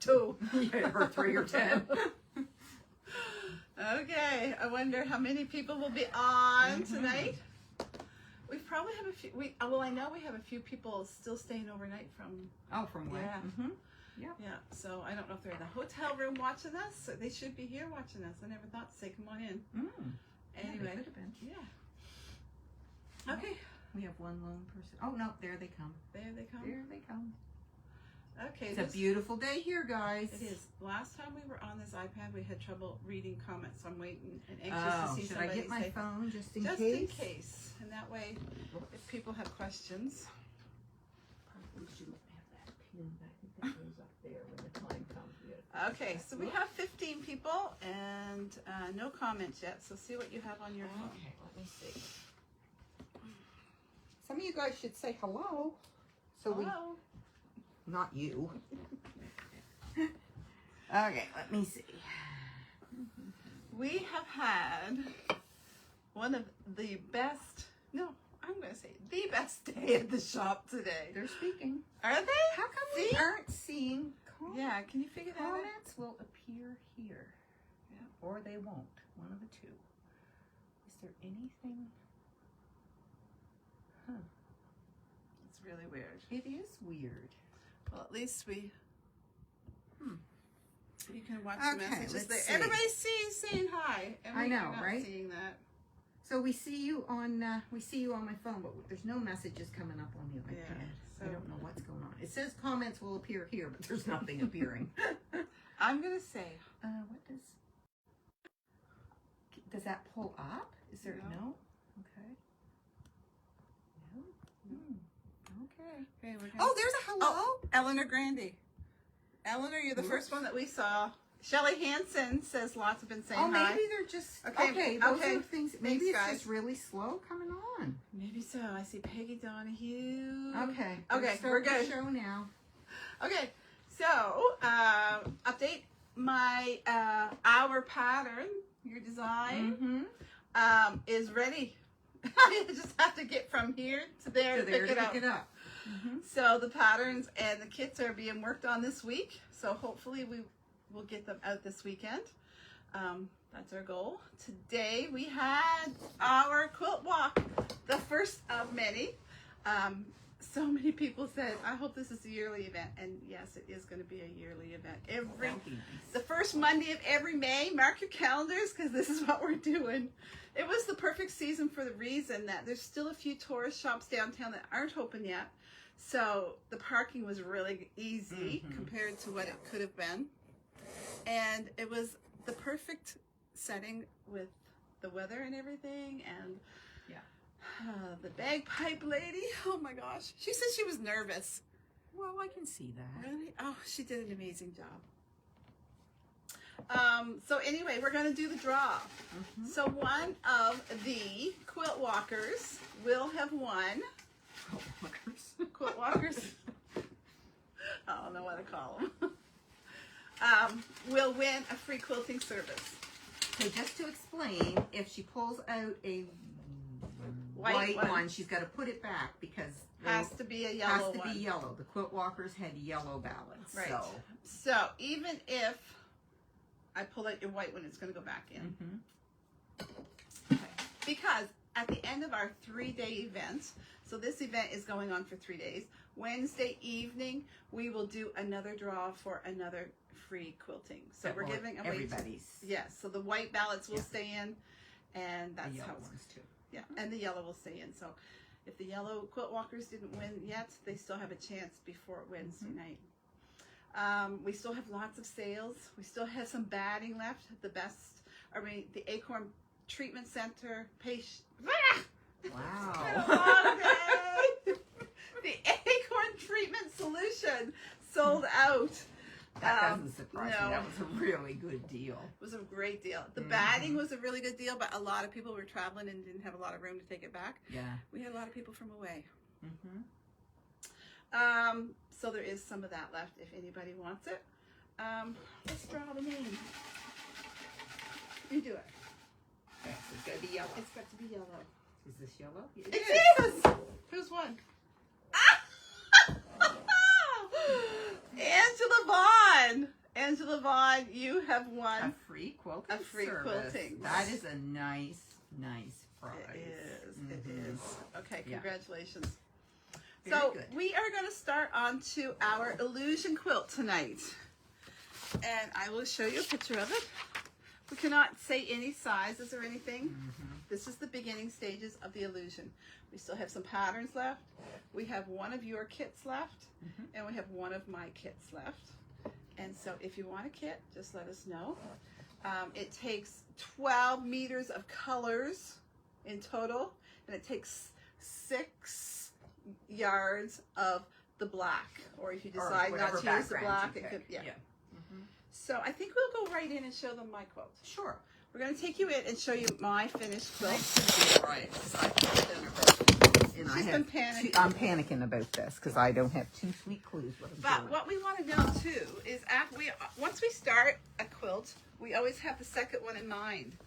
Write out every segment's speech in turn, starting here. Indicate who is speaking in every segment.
Speaker 1: 2.
Speaker 2: Or 3 or 10.
Speaker 1: Okay, I wonder how many people will be on tonight. We probably have a few. Well, I know we have a few people still staying overnight from.
Speaker 2: Oh, from where?
Speaker 1: Yeah.
Speaker 2: Yeah.
Speaker 1: Yeah. So I don't know if they're in the hotel room watching us. So they should be here watching us. I never thought to say, "Come on in." Anyway.
Speaker 2: Yeah, could have been.
Speaker 1: Yeah. Okay.
Speaker 2: We have one lone person. Oh no, there they come.
Speaker 1: There they come.
Speaker 2: There they come.
Speaker 1: Okay.
Speaker 2: It's a beautiful day here, guys.
Speaker 1: It is. Last time we were on this iPad, we had trouble reading comments. So I'm waiting and anxious to see
Speaker 2: should
Speaker 1: somebody
Speaker 2: I get my
Speaker 1: say,
Speaker 2: phone just in
Speaker 1: just
Speaker 2: case?
Speaker 1: in case, and that way, if people have questions.
Speaker 2: Probably shouldn't have that pin. I think that goes up there when the time comes.
Speaker 1: Okay, so we have 15 people and no comments yet. So see what you have on your phone.
Speaker 2: Okay, let me see. Some of you guys should say hello. So
Speaker 1: Hello.
Speaker 2: Not you. Okay, let me see.
Speaker 1: We have had one of the best, no, I'm going to say the best day at the shop today.
Speaker 2: They're speaking.
Speaker 1: Are they?
Speaker 2: How come we aren't seeing comments?
Speaker 1: Yeah, can you figure that out?
Speaker 2: Comments will appear here.
Speaker 1: Yeah.
Speaker 2: Or they won't. One of the two. Is there anything? Huh.
Speaker 1: It's really weird.
Speaker 2: It is weird.
Speaker 1: Well, at least we... You can watch
Speaker 2: Okay,
Speaker 1: the messages
Speaker 2: let's
Speaker 1: there.
Speaker 2: see.
Speaker 1: Everybody sees saying hi. And
Speaker 2: I
Speaker 1: we
Speaker 2: know,
Speaker 1: are not
Speaker 2: right?
Speaker 1: seeing that.
Speaker 2: So we see you on my phone, but there's no messages coming up on the iPad.
Speaker 1: Yeah,
Speaker 2: So I
Speaker 1: so-
Speaker 2: don't know what's going on. It says comments will appear here, but there's nothing appearing.
Speaker 1: I'm going to say...
Speaker 2: What does that pull up? Is there
Speaker 1: No.
Speaker 2: Okay. No. Okay.
Speaker 1: Okay, we're gonna
Speaker 2: Oh, there's a hello.
Speaker 1: Oh, Eleanor Grandy. Eleanor, you're the first one that we saw. Shelley Hansen says lots have been saying
Speaker 2: Oh,
Speaker 1: hi.
Speaker 2: maybe they're just
Speaker 1: Okay,
Speaker 2: Those
Speaker 1: okay.
Speaker 2: are things. Maybe it's
Speaker 1: guys.
Speaker 2: just really slow coming on.
Speaker 1: Maybe so. I see Peggy Donahue.
Speaker 2: Okay.
Speaker 1: Okay,
Speaker 2: Start
Speaker 1: we're
Speaker 2: the
Speaker 1: good.
Speaker 2: show now.
Speaker 1: Okay, so update my our pattern, your design is ready. I just have to get from here to there to pick it up. So the patterns and the kits are being worked on this week. So hopefully we will get them out this weekend. That's our goal. Today we had our quilt walk, the first of many. So many people said, I hope this is a yearly event. And yes, it is going to be a yearly event. The first Monday of every May, mark your calendars because this is what we're doing. It was the perfect season for the reason that there's still a few tourist shops downtown that aren't open yet. So the parking was really easy compared to what it could have been. And it was the perfect setting with the weather and everything. And the bagpipe lady, oh my gosh. She said she was nervous.
Speaker 2: Well, I can see that.
Speaker 1: Really? Oh, she did an amazing job. So anyway, we're going to do the draw. So one of the quilt walkers will have won. Quilt walkers. I don't know what to call them. Will win a free quilting service.
Speaker 2: So just to explain, if she pulls out a
Speaker 1: White one.
Speaker 2: she's got to put it back because
Speaker 1: Has to be a yellow
Speaker 2: has to
Speaker 1: one.
Speaker 2: be yellow. The quilt walkers had yellow ballots.
Speaker 1: Right.
Speaker 2: So
Speaker 1: So even if I pull out your white one, it's going to go back in. Okay. Because at the end of our 3-day event, so this event is going on for 3 days, Wednesday evening, we will do another draw for another free quilting. So
Speaker 2: that
Speaker 1: we're
Speaker 2: will
Speaker 1: giving away...
Speaker 2: everybody's.
Speaker 1: Yes, so the white ballots will stay in, and that's
Speaker 2: The yellow
Speaker 1: how it's...
Speaker 2: ones too.
Speaker 1: Yeah, and the yellow will stay in. So if the yellow quilt walkers didn't win yet, they still have a chance before Wednesday night. We still have lots of sales. We still have some batting left. The Acorn Treatment Center patient.
Speaker 2: Wow.
Speaker 1: The Acorn Treatment Solution sold out.
Speaker 2: That doesn't surprise me.
Speaker 1: no.
Speaker 2: That was a really good deal.
Speaker 1: It was a great deal. The batting was a really good deal, but a lot of people were traveling and didn't have a lot of room to take it back.
Speaker 2: Yeah.
Speaker 1: We had a lot of people from away. So there is some of that left if anybody wants it. Let's draw the name. You do it.
Speaker 2: Okay, so it's got to be yellow.
Speaker 1: It's got to be yellow.
Speaker 2: Is this yellow?
Speaker 1: It is! Who's won? Angela Vaughn! Yvonne, you have won
Speaker 2: A free quilting
Speaker 1: a free
Speaker 2: service.
Speaker 1: quilting.
Speaker 2: That is a nice prize.
Speaker 1: It is. It
Speaker 2: Mhm.
Speaker 1: is. Okay,
Speaker 2: Yeah.
Speaker 1: congratulations.
Speaker 2: Very
Speaker 1: So
Speaker 2: good.
Speaker 1: we are going to start on to our illusion quilt tonight. And I will show you a picture of it. We cannot say any sizes or anything.
Speaker 2: Mm-hmm.
Speaker 1: This is the beginning stages of the illusion. We still have some patterns left. We have one of your kits left.
Speaker 2: Mhm.
Speaker 1: And we have one of my kits left. And so if you want a kit, just let us know. It takes 12 meters of colors in total. And it takes 6 yards of the black. Or if you
Speaker 2: Or
Speaker 1: decide not
Speaker 2: whatever
Speaker 1: to use the
Speaker 2: background
Speaker 1: black,
Speaker 2: you
Speaker 1: it could,
Speaker 2: pick.
Speaker 1: yeah.
Speaker 2: Mhm.
Speaker 1: So I think we'll go right in and show them my quilt.
Speaker 2: Sure.
Speaker 1: We're going to take you in and show you my finished quilt.
Speaker 2: Right. 'Cause I put it in a book, and I
Speaker 1: She's
Speaker 2: have
Speaker 1: been panicking.
Speaker 2: I'm panicking about this because I don't have 2 sweet clues what I'm
Speaker 1: But
Speaker 2: doing.
Speaker 1: what we want to know too is once we start a quilt, we always have the second one in mind,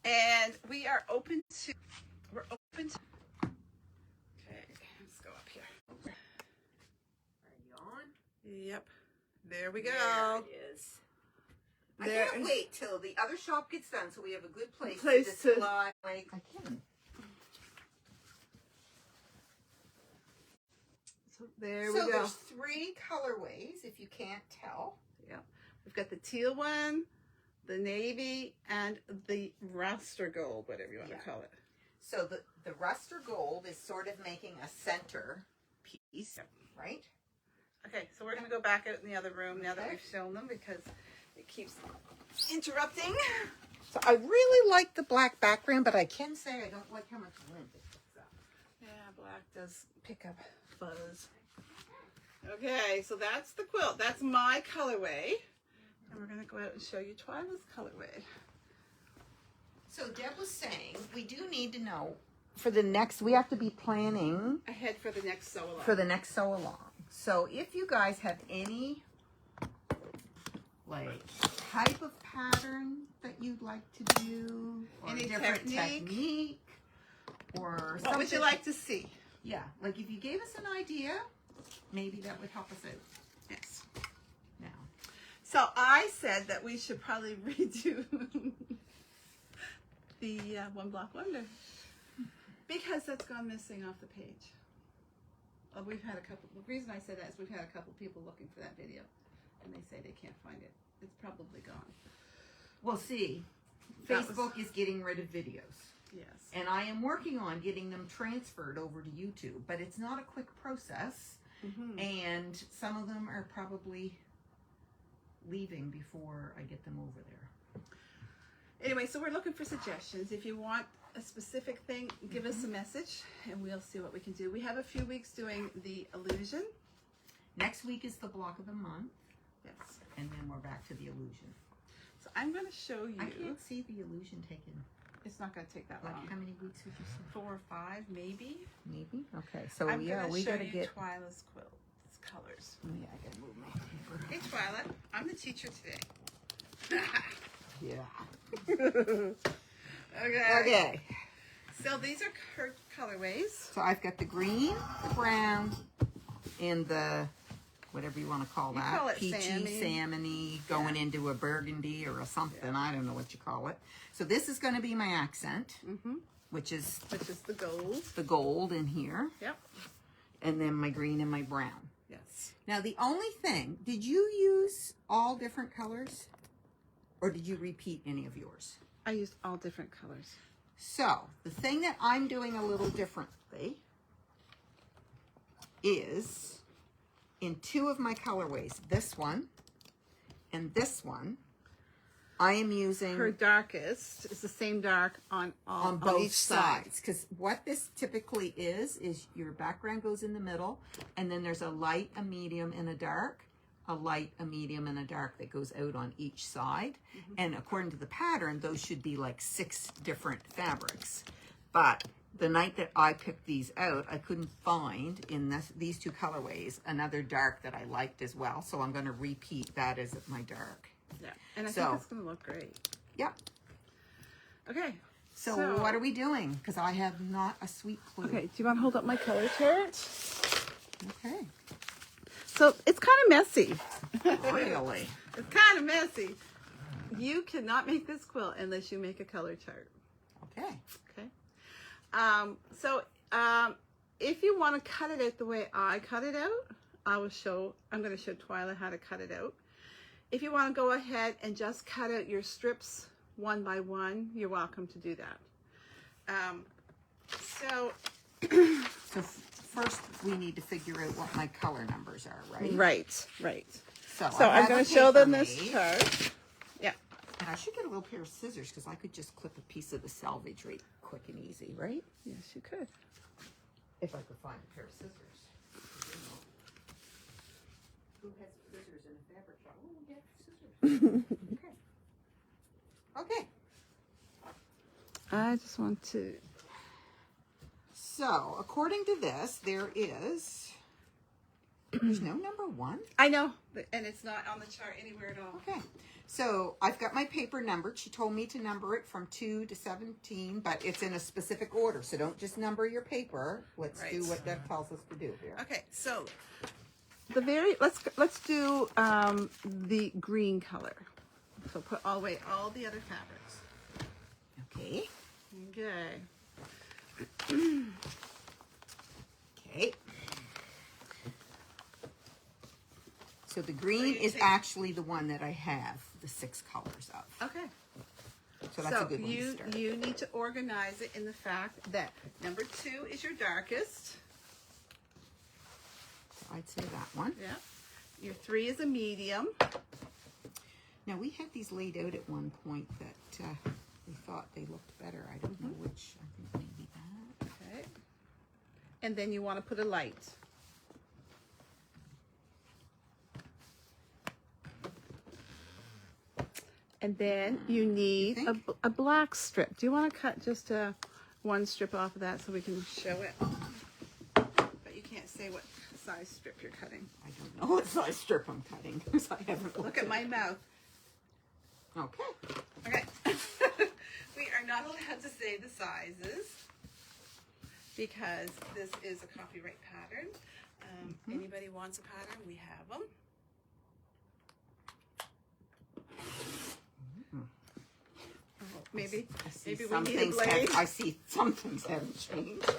Speaker 1: and we're open to. Okay, let's go up here.
Speaker 2: Are you on?
Speaker 1: Yep, there we
Speaker 2: There
Speaker 1: go.
Speaker 2: it is.
Speaker 1: There-
Speaker 2: I can't wait till the other shop gets done so we have a good place to
Speaker 1: Place to-
Speaker 2: display. Like I can.
Speaker 1: So there
Speaker 2: So
Speaker 1: we go.
Speaker 2: there's 3 colorways if you can't tell.
Speaker 1: Yep, we've got the teal one, the navy, and the raster gold, whatever you want
Speaker 2: Yeah.
Speaker 1: to call it.
Speaker 2: So the Ruster Gold is sort of making a center piece, right?
Speaker 1: Okay, so we're going to go back out in the other room now that
Speaker 2: Okay.
Speaker 1: we've shown them because it keeps interrupting.
Speaker 2: So I really like the black background, but I can say I don't like how much lint it picks up.
Speaker 1: Yeah, black does pick up fuzz. Okay, so that's the quilt. That's my colorway. And we're going to go out and show you Twila's colorway.
Speaker 2: So Deb was saying we do need to know for the next, we have to be planning
Speaker 1: Ahead for the next sew along.
Speaker 2: for the next sew along. So if you guys have any like type of pattern that you'd like to do, or
Speaker 1: Any
Speaker 2: different
Speaker 1: technique?
Speaker 2: or something.
Speaker 1: What would you like to see?
Speaker 2: Yeah, like if you gave us an idea, maybe that would help us out
Speaker 1: Yes.
Speaker 2: now.
Speaker 1: So I said that we should probably redo the One Block Wonder because that's gone missing off the page. We've had a couple. The reason I say that is we've had a couple people looking for that video, and they say they can't find it. It's probably gone.
Speaker 2: Well, see,
Speaker 1: That was-
Speaker 2: Facebook is getting rid of videos.
Speaker 1: Yes.
Speaker 2: And I am working on getting them transferred over to YouTube, but it's not a quick process.
Speaker 1: Mm-hmm.
Speaker 2: And some of them are probably leaving before I get them over there.
Speaker 1: Anyway, so we're looking for suggestions. If you want a specific thing, give us a message, and we'll see what we can do. We have a few weeks doing the illusion.
Speaker 2: Next week is the block of the month,
Speaker 1: Yes.
Speaker 2: and then we're back to the illusion.
Speaker 1: So I'm going to show you.
Speaker 2: I can't see the illusion taken.
Speaker 1: It's not going to take that
Speaker 2: Like
Speaker 1: long.
Speaker 2: how many weeks would you say?
Speaker 1: 4 or 5, maybe.
Speaker 2: Maybe. Okay. So
Speaker 1: I'm
Speaker 2: yeah,
Speaker 1: going
Speaker 2: we
Speaker 1: to show
Speaker 2: gotta
Speaker 1: you
Speaker 2: get.
Speaker 1: Twila's quilt colors.
Speaker 2: Yeah, I gotta move my paper.
Speaker 1: Hey, Twila, I'm the teacher today.
Speaker 2: Yeah.
Speaker 1: Okay.
Speaker 2: Okay.
Speaker 1: So these are her colorways.
Speaker 2: So I've got the green, the brown, and the whatever you want to call
Speaker 1: You
Speaker 2: that.
Speaker 1: call it
Speaker 2: Peachy,
Speaker 1: salmon.
Speaker 2: salmony, going into a burgundy or a something.
Speaker 1: Yeah.
Speaker 2: I don't know what you call it. So this is going to be my accent,
Speaker 1: Mm-hmm.
Speaker 2: which is
Speaker 1: Which is the gold.
Speaker 2: the gold in here,
Speaker 1: Yep.
Speaker 2: and then my green and my brown.
Speaker 1: Yes.
Speaker 2: Now the only thing, did you use all different colors, or did you repeat any of yours?
Speaker 1: I used all different colors.
Speaker 2: So the thing that I'm doing a little differently is in 2 of my colorways, this one and this one, I am using
Speaker 1: Her darkest is the same dark on
Speaker 2: both
Speaker 1: each side.
Speaker 2: sides, because what this typically is your background goes in the middle, and then there's a light, a medium, and a dark, a light, a medium, and a dark that goes out on each side. And according to the pattern, those should be like 6 different fabrics. But the night that I picked these out, I couldn't find in these 2 colorways another dark that I liked as well. So I'm going to repeat that as my dark.
Speaker 1: Yeah. And I
Speaker 2: So-
Speaker 1: think it's going to look great.
Speaker 2: Yep.
Speaker 1: Okay.
Speaker 2: So what are we doing? Because I have not a sweet clue.
Speaker 1: Okay. Do you want to hold up my color chart?
Speaker 2: Okay.
Speaker 1: So it's kind of messy.
Speaker 2: Really?
Speaker 1: It's kind of messy. You cannot make this quilt unless you make a color chart.
Speaker 2: Okay.
Speaker 1: Okay. If you want to cut it out the way I cut it out, I'm going to show Twila how to cut it out. If you want to go ahead and just cut out your strips one by one, you're welcome to do that. So
Speaker 2: first we need to figure out what my color numbers are, right?
Speaker 1: Right.
Speaker 2: So
Speaker 1: I'm going to show them this chart. Yeah.
Speaker 2: And I should get a little pair of scissors because I could just clip a piece of the selvage right quick and easy, right?
Speaker 1: Yes, you could.
Speaker 2: If I could find a pair of scissors. Who has scissors in a fabric shop? Oh, yeah, scissors. Okay.
Speaker 1: I just want to...
Speaker 2: So, according to this, there's no number 1.
Speaker 1: I know, and it's not on the chart anywhere at all.
Speaker 2: Okay. So, I've got my paper numbered. She told me to number it from 2 to 17, but it's in a specific order. So, don't just number your paper. Let's do what Deb tells us to do here.
Speaker 1: Okay, so let's do the green color. So put away all the other fabrics.
Speaker 2: Okay.
Speaker 1: Okay.
Speaker 2: Okay. So the green is actually the one that I have the 6 colors of.
Speaker 1: Okay.
Speaker 2: So that's a good one to start.
Speaker 1: You need to organize it in the fact that number 2 is your darkest.
Speaker 2: So I'd say that one.
Speaker 1: Yeah. Your 3 is a medium.
Speaker 2: Now we had these laid out at one point that we thought they looked better. I don't know which. I think maybe that.
Speaker 1: Okay. And then you want to put a light. And then you need a black strip. Do you want to cut just one strip off of that so we can show it? But you can't say what size strip you're cutting.
Speaker 2: I don't know what size strip I'm cutting because I haven't looked.
Speaker 1: Look at my mouth.
Speaker 2: Okay.
Speaker 1: Okay. We are not allowed to say the sizes because this is a copyright pattern. Anybody wants a pattern, we have them. Maybe we need a blade.
Speaker 2: I see some things haven't changed.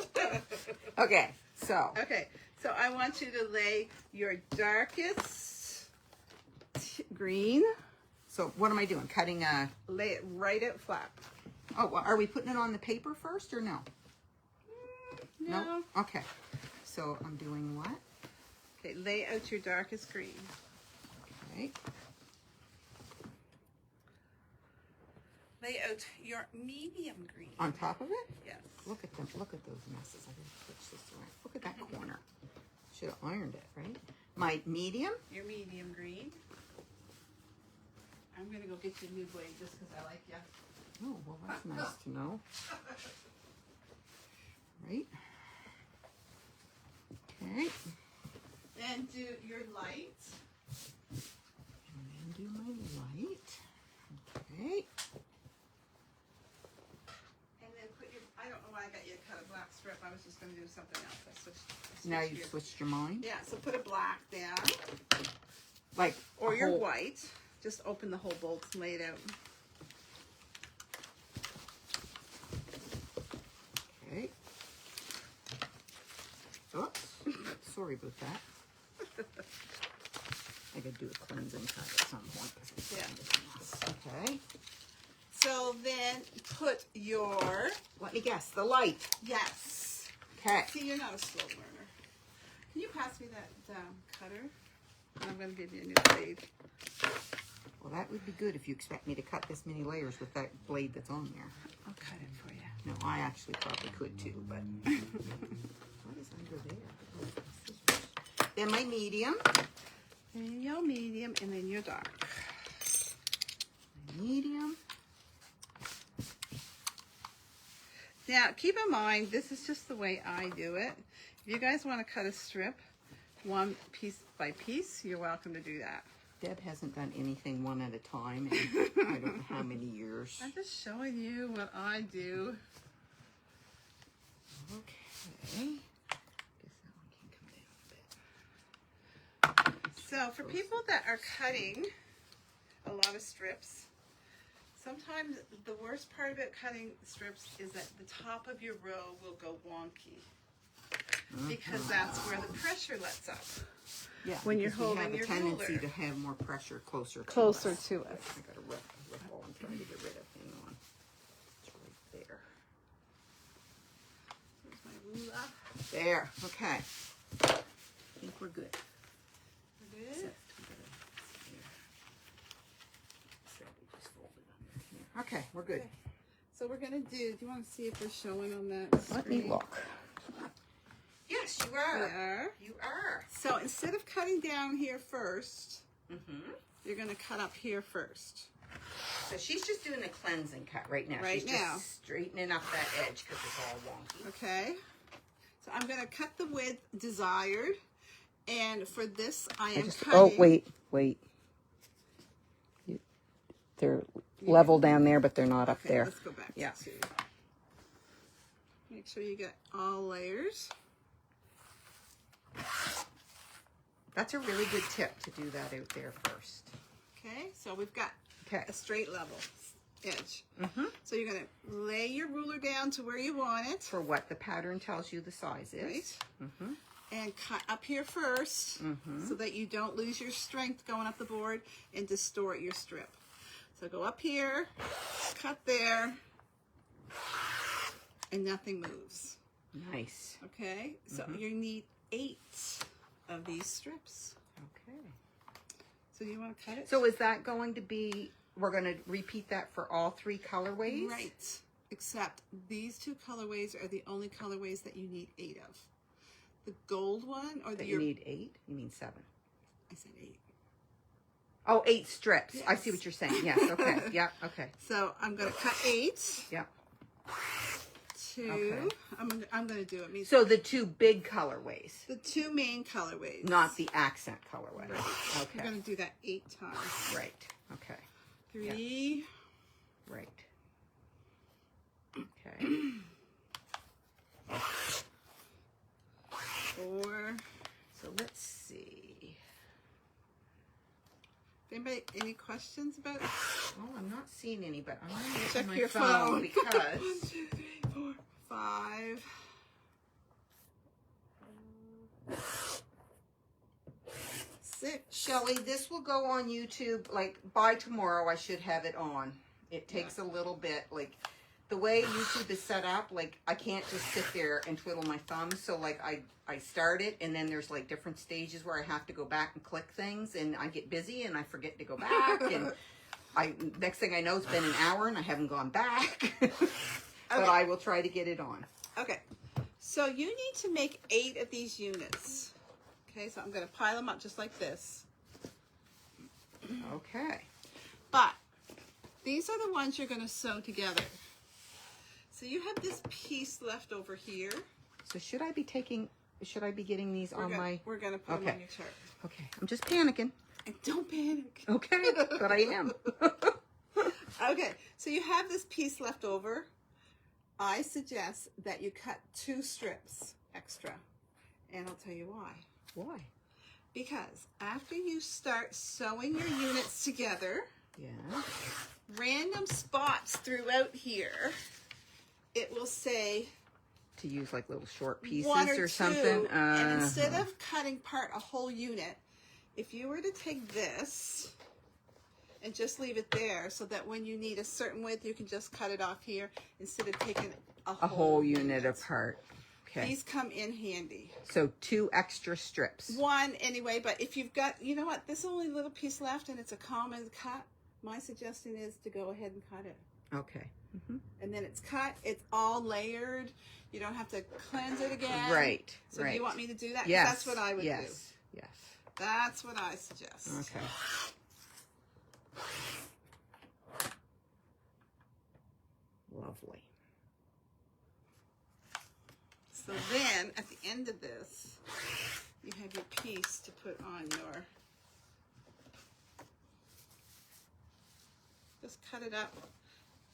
Speaker 2: Okay, so.
Speaker 1: Okay, so I want you to lay your darkest green.
Speaker 2: So what am I doing? Cutting a...
Speaker 1: Lay it right out flat.
Speaker 2: Oh, well, are we putting it on the paper first or no?
Speaker 1: No.
Speaker 2: Okay. So I'm doing what?
Speaker 1: Okay, lay out your darkest green.
Speaker 2: Okay.
Speaker 1: Lay out your medium green.
Speaker 2: On top of it?
Speaker 1: Yes.
Speaker 2: Look at them. Look at those messes. I gotta switch this around. Look at that corner. Should have ironed it, right? My medium?
Speaker 1: Your medium green. I'm gonna go get you a new blade just because I like you.
Speaker 2: Oh, well, that's nice to know. Right. Okay.
Speaker 1: And do your light.
Speaker 2: And then do my light. Okay.
Speaker 1: And then put your, I don't know why I got you to cut a black strip. I was just going to do something else. I switched
Speaker 2: Now you've switched your mind?
Speaker 1: Yeah, so put a black down.
Speaker 2: Like,
Speaker 1: or your white. Just open the whole bolts and lay it out.
Speaker 2: Okay. Oops. Sorry about that. I gotta do a cleansing cut at some point.
Speaker 1: Yeah.
Speaker 2: Okay.
Speaker 1: So then put your...
Speaker 2: Let me guess. The light.
Speaker 1: Yes.
Speaker 2: Okay.
Speaker 1: See, you're not a slow learner. Can you pass me that cutter? I'm going to give you a new blade.
Speaker 2: Well, that would be good if you expect me to cut this many layers with that blade that's on there.
Speaker 1: I'll cut it for you.
Speaker 2: No, I actually probably could too, but... What is under there? Then my medium.
Speaker 1: And your medium, and then your dark.
Speaker 2: Medium.
Speaker 1: Now, keep in mind, this is just the way I do it. If you guys want to cut a strip, one piece by piece, you're welcome to do that.
Speaker 2: Deb hasn't done anything one at a time in I don't know how many years.
Speaker 1: I'm just showing you what I do.
Speaker 2: Okay. Guess that one can come down a bit.
Speaker 1: So for people that are cutting a lot of strips. Sometimes the worst part about cutting strips is that the top of your row will go wonky. Because that's where the pressure lets up.
Speaker 2: Yeah,
Speaker 1: when you're
Speaker 2: because we
Speaker 1: holding
Speaker 2: have a
Speaker 1: your
Speaker 2: tendency
Speaker 1: ruler.
Speaker 2: to have more pressure closer to us.
Speaker 3: Closer to us.
Speaker 2: I got a ripple I'm trying to get rid of. Hang on. It's right there.
Speaker 1: Here's my ruler.
Speaker 2: There. Okay. I think we're good.
Speaker 1: We're good.
Speaker 2: Except we just fold it under here. Okay, we're good.
Speaker 1: Okay. So we're gonna do you want to see if we're showing on that screen?
Speaker 3: look.
Speaker 2: Yes, you
Speaker 1: We
Speaker 2: are.
Speaker 1: are.
Speaker 2: You are.
Speaker 1: So instead of cutting down here first,
Speaker 2: Mm-hmm.
Speaker 1: you're gonna cut up here first.
Speaker 2: So she's just doing a cleansing cut right now.
Speaker 1: Right
Speaker 2: she's
Speaker 1: now.
Speaker 2: just straightening up that edge because it's all wonky.
Speaker 1: Okay. So I'm gonna cut the width desired, and for this I am cutting.
Speaker 3: Oh, wait. They're level down there, but they're not up
Speaker 1: Okay,
Speaker 3: there.
Speaker 1: let's go back.
Speaker 2: Yeah.
Speaker 1: To make sure you get all layers.
Speaker 2: That's a really good tip to do that out there first.
Speaker 1: Okay, so we've got
Speaker 2: Okay.
Speaker 1: a straight level edge.
Speaker 2: Mm-hmm.
Speaker 1: So you're gonna lay your ruler down to where you want it,
Speaker 2: For what the pattern tells you the size is.
Speaker 1: right?
Speaker 2: Mm-hmm.
Speaker 1: And cut up here first,
Speaker 2: Mm-hmm.
Speaker 1: so that you don't lose your strength going up the board and distort your strip. So go up here, cut there, and nothing moves.
Speaker 2: Nice.
Speaker 1: Okay, so
Speaker 2: Mm-hmm.
Speaker 1: you need 8 of these strips.
Speaker 2: Okay.
Speaker 1: So you want to cut it?
Speaker 2: So is that going to be, we're going to repeat that for all 3 colorways?
Speaker 1: Right, except these 2 colorways are the only colorways that you need 8 of. The gold one, or
Speaker 2: That you need 8? You mean 7?
Speaker 1: I said 8.
Speaker 2: Oh, 8 strips. I
Speaker 1: Yes.
Speaker 2: see what you're saying. Yes. Okay. Yeah. Okay.
Speaker 1: So I'm going to cut 8.
Speaker 2: Yeah.
Speaker 1: 2.
Speaker 2: Okay.
Speaker 1: I'm going to do it. Means
Speaker 2: So the 2 big colorways,
Speaker 1: the 2 main colorways.
Speaker 2: not the accent colorway.
Speaker 1: Right. I'm
Speaker 2: Okay.
Speaker 1: going to do that 8 times.
Speaker 2: Right. Okay.
Speaker 1: 3.
Speaker 2: Right. Okay.
Speaker 1: 4.
Speaker 2: So let's see.
Speaker 1: Anybody, any questions about it?
Speaker 2: Oh, I'm not seeing any, but I'm going to
Speaker 1: Check
Speaker 2: my
Speaker 1: your
Speaker 2: phone
Speaker 1: phone.
Speaker 2: because
Speaker 1: 1, 2, 3, 4, 5. 6.
Speaker 2: Shelly, this will go on YouTube. Like by tomorrow, I should have it on. It takes a little bit. Like the way YouTube is set up, like I can't just sit there and twiddle my thumbs. So like I start it, and then there's like different stages where I have to go back and click things, and I get busy and I forget to go back, and next thing I know, it's been an hour and I haven't gone back. But
Speaker 1: Okay.
Speaker 2: I will try to get it on.
Speaker 1: Okay, so you need to make 8 of these units. Okay, so I'm going to pile them up just like this.
Speaker 2: Okay.
Speaker 1: But these are the ones you're going to sew together. So you have this piece left over here.
Speaker 2: So should I be getting these on my?
Speaker 1: We're going to put them
Speaker 2: Okay.
Speaker 1: on your chart.
Speaker 2: Okay. I'm just panicking.
Speaker 1: And don't panic.
Speaker 2: Okay. But I am.
Speaker 1: Okay, so you have this piece left over. I suggest that you cut 2 strips extra. And I'll tell you why.
Speaker 2: Why?
Speaker 1: Because after you start sewing your units together,
Speaker 2: Yeah.
Speaker 1: random spots throughout here, it will say
Speaker 2: To use like little short pieces
Speaker 1: 1
Speaker 2: or
Speaker 1: or 2.
Speaker 2: something.
Speaker 1: And instead of cutting part a whole unit, if you were to take this and just leave it there so that when you need a certain width, you can just cut it off here instead of taking a
Speaker 2: whole unit apart. Okay.
Speaker 1: These come in handy.
Speaker 2: So 2 extra strips.
Speaker 1: 1 anyway, but if you've got, you know what, this only little piece left and it's a common cut, my suggestion is to go ahead and cut it.
Speaker 2: Okay. Mm-hmm.
Speaker 1: And then it's cut, it's all layered. You don't have to cleanse it again.
Speaker 2: Right.
Speaker 1: So
Speaker 2: right.
Speaker 1: do you want me to do that? 'Cause
Speaker 2: Yes.
Speaker 1: that's what I would do.
Speaker 2: Yes. Yes.
Speaker 1: That's what I suggest.
Speaker 2: Okay. Lovely.
Speaker 1: So then, at the end of this, you have your piece to put on your, just cut it up.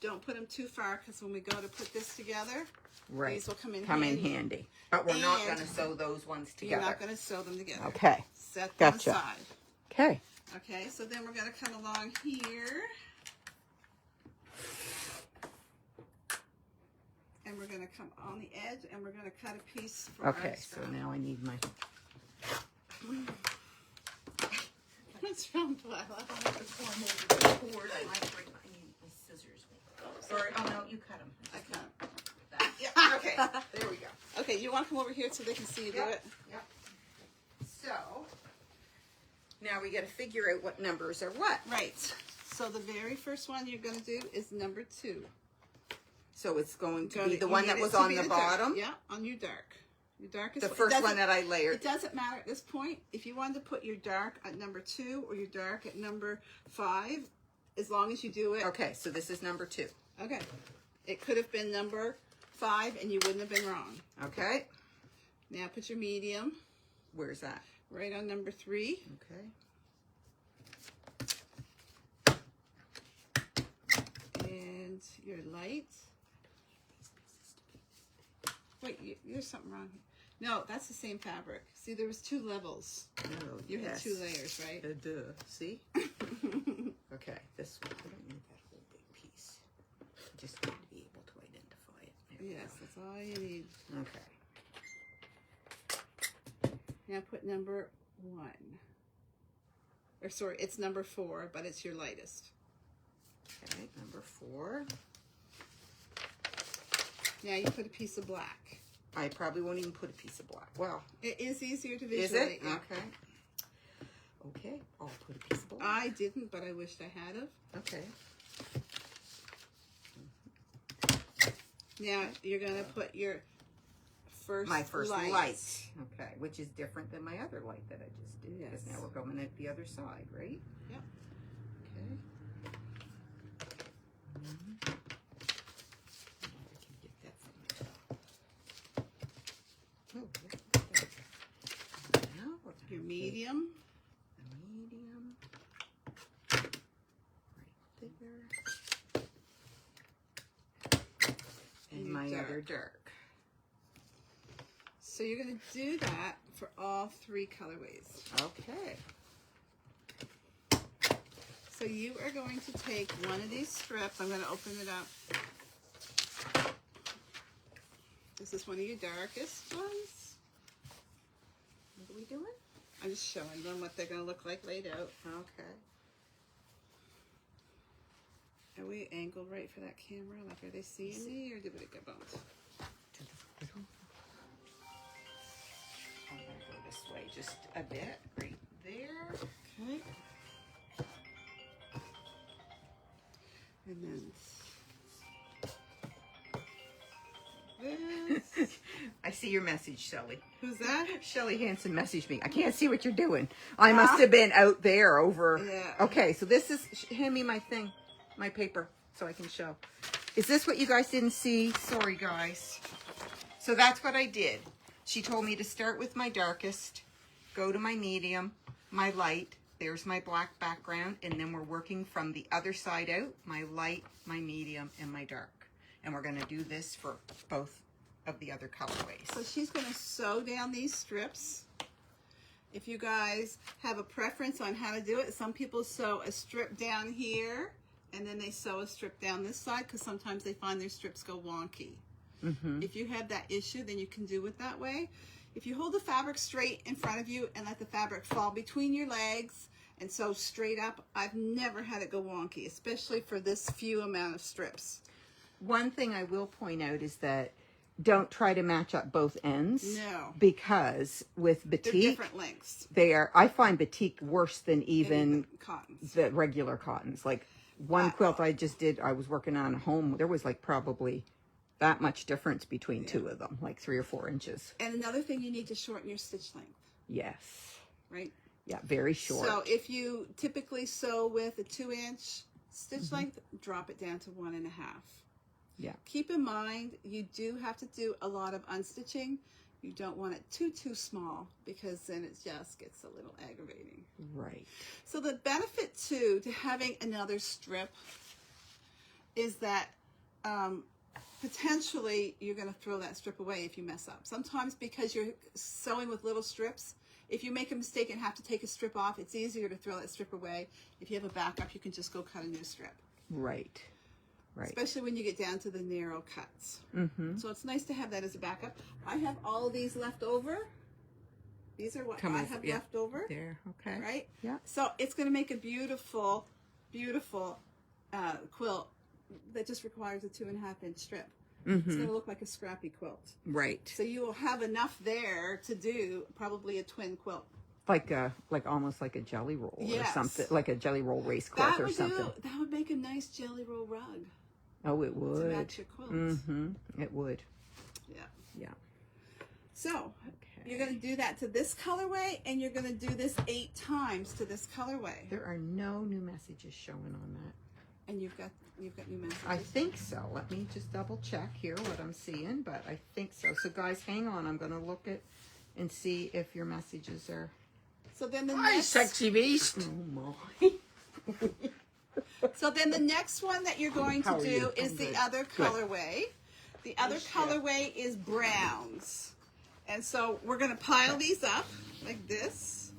Speaker 1: Don't put them too far, because when we go to put this together,
Speaker 2: Right.
Speaker 1: these will come in
Speaker 2: Come
Speaker 1: handy.
Speaker 2: in handy. But we're not
Speaker 1: And
Speaker 2: going to sew those ones
Speaker 1: You're
Speaker 2: together.
Speaker 1: not going to sew them together.
Speaker 2: Okay.
Speaker 3: Gotcha.
Speaker 1: Set them aside.
Speaker 2: Okay.
Speaker 1: Okay, so then we're going to come along here. And we're going to come on the edge and we're going to cut a piece for
Speaker 3: Okay,
Speaker 1: our
Speaker 3: so now I need my...
Speaker 1: What's wrong, Twila?
Speaker 2: I have to form over the board. I might bring my scissors. Sorry. Oh, no, you cut them.
Speaker 1: I cut 'em.
Speaker 2: Yeah, okay. There we go.
Speaker 1: Okay, you want to come over here so they can see you do it?
Speaker 2: Yep. So, now we got to figure out what numbers are what.
Speaker 1: Right. So the very first one you're going to do is number 2.
Speaker 2: So it's going to
Speaker 1: Go
Speaker 2: be
Speaker 1: to-
Speaker 2: the
Speaker 1: you
Speaker 2: one
Speaker 1: need
Speaker 2: that
Speaker 1: it
Speaker 2: was
Speaker 1: to
Speaker 2: on
Speaker 1: be
Speaker 2: the
Speaker 1: dark.
Speaker 2: bottom.
Speaker 1: Yeah, on your dark. Your darkest
Speaker 2: The first one that I layered.
Speaker 1: It doesn't matter at this point. If you wanted to put your dark at number 2 or your dark at number 5, as long as you do it.
Speaker 2: Okay, so this is number 2.
Speaker 1: Okay. It could have been number 5 and you wouldn't have been wrong.
Speaker 2: Okay.
Speaker 1: Now put your medium
Speaker 2: Where's that?
Speaker 1: right on number 3.
Speaker 2: Okay.
Speaker 1: And your light. Wait, there's something wrong here. No, that's the same fabric. See, there was 2 levels.
Speaker 2: Oh,
Speaker 1: You had
Speaker 2: yes.
Speaker 1: 2 layers, right?
Speaker 2: Duh. See? Okay, this one. I don't need that whole big piece. I just need to be able to identify it. There we
Speaker 1: Yes, that's all you need.
Speaker 2: go. Okay.
Speaker 1: Now put number 1. Or sorry, it's number 4, but it's your lightest.
Speaker 2: Okay, number 4.
Speaker 1: Now you put a piece of black.
Speaker 2: I probably won't even put a piece of black. Well,
Speaker 1: It is easier to
Speaker 2: is
Speaker 1: visualize.
Speaker 2: it? Okay. Okay, I'll put a piece of black.
Speaker 1: I didn't, but I wished I had of.
Speaker 2: Okay.
Speaker 1: Now you're gonna put your first
Speaker 2: My first
Speaker 1: light.
Speaker 2: light. Okay, which is different than my other light that I just did. Because
Speaker 1: Yes.
Speaker 2: now we're going at the other side, right?
Speaker 1: Yep.
Speaker 2: Okay. I can get that from the top. Oh, yeah. Now we're gonna
Speaker 1: Your
Speaker 2: take
Speaker 1: medium.
Speaker 2: the medium right there. And
Speaker 1: your
Speaker 2: my
Speaker 1: dark.
Speaker 2: other dark.
Speaker 1: So you're gonna do that for all 3 colorways.
Speaker 2: Okay.
Speaker 1: So you are going to take one of these strips. I'm gonna open it up. This is one of your darkest ones.
Speaker 2: What are we doing?
Speaker 1: I'm just showing them what they're gonna look like laid out.
Speaker 2: Okay.
Speaker 1: Are we angled right for that camera? Like, are they seeing me or do we get bumped?
Speaker 2: I'm gonna go this way just a bit, right there.
Speaker 1: Okay. And then this.
Speaker 2: I see your message, Shelly.
Speaker 1: Who's that?
Speaker 2: Shelly Hansen messaged me. I can't see what you're doing. I must have been out there over.
Speaker 1: Yeah.
Speaker 2: Okay, so this is, hand me my thing, my paper, so I can show. Is this what you guys didn't see? Sorry, guys. So that's what I did. She told me to start with my darkest, go to my medium, my light. There's my black background, and then we're working from the other side out, my light, my medium, and my dark. And we're gonna do this for both of the other colorways.
Speaker 1: So she's going to sew down these strips. If you guys have a preference on how to do it, some people sew a strip down here and then they sew a strip down this side because sometimes they find their strips go wonky. If you have that issue, then you can do it that way. If you hold the fabric straight in front of you and let the fabric fall between your legs and sew straight up, I've never had it go wonky, especially for this few amount of strips.
Speaker 2: One thing I will point out is that don't try to match up both ends.
Speaker 1: No.
Speaker 2: Because with
Speaker 1: They're
Speaker 2: batik,
Speaker 1: different lengths.
Speaker 2: I find batik worse than even
Speaker 1: cottons.
Speaker 2: the regular cottons. Like one quilt I just did, I was working on at home, there was like probably that much difference between 2 of them, like 3 or 4 inches.
Speaker 1: And another thing, you need to shorten your stitch length,
Speaker 2: Yes.
Speaker 1: right?
Speaker 2: Yeah, very short.
Speaker 1: So if you typically sew with a 2-inch stitch length, drop it down to 1.5.
Speaker 2: Yeah.
Speaker 1: Keep in mind, you do have to do a lot of unstitching. You don't want it too small because then it just gets a little aggravating.
Speaker 2: Right.
Speaker 1: So the benefit too to having another strip is that potentially you're going to throw that strip away if you mess up. Sometimes because you're sewing with little strips, if you make a mistake and have to take a strip off, it's easier to throw that strip away. If you have a backup, you can just go cut a new strip.
Speaker 3: Right. Right.
Speaker 1: Especially when you get down to the narrow cuts.
Speaker 3: Mm-hmm.
Speaker 1: So it's nice to have that as a backup. I have all of these left over. These are what I have left over.
Speaker 3: There. Okay.
Speaker 1: Right?
Speaker 3: Yeah.
Speaker 1: So it's going to make a beautiful, beautiful quilt that just requires a 2.5-inch strip. It's going to look like a scrappy quilt.
Speaker 3: Right.
Speaker 1: So you will have enough there to do probably a twin quilt.
Speaker 3: Like almost like a jelly roll or
Speaker 1: Yes.
Speaker 3: something, like a jelly roll race quilt or something.
Speaker 1: That would make a nice jelly roll rug
Speaker 3: Oh, it would.
Speaker 1: to match your quilt.
Speaker 3: Mm-hmm. It would.
Speaker 1: Yeah.
Speaker 3: Yeah.
Speaker 1: So you're going to do that to this colorway, and you're going to do this 8 times to this colorway.
Speaker 3: There are no new messages showing on that.
Speaker 1: And you've got new messages.
Speaker 3: I think so. Let me just double check here what I'm seeing, but I think so. So guys, hang on. I'm going to look at and see if your messages are.
Speaker 1: So then the
Speaker 4: Hi,
Speaker 1: next,
Speaker 4: sexy beast.
Speaker 3: Oh my.
Speaker 1: so then the next one that you're going
Speaker 3: How
Speaker 1: to
Speaker 3: are
Speaker 1: do
Speaker 3: you?
Speaker 1: is
Speaker 3: I'm
Speaker 1: the
Speaker 3: good.
Speaker 1: other colorway. The other
Speaker 3: Yes,
Speaker 1: colorway is browns. And so we're going to pile these up like this.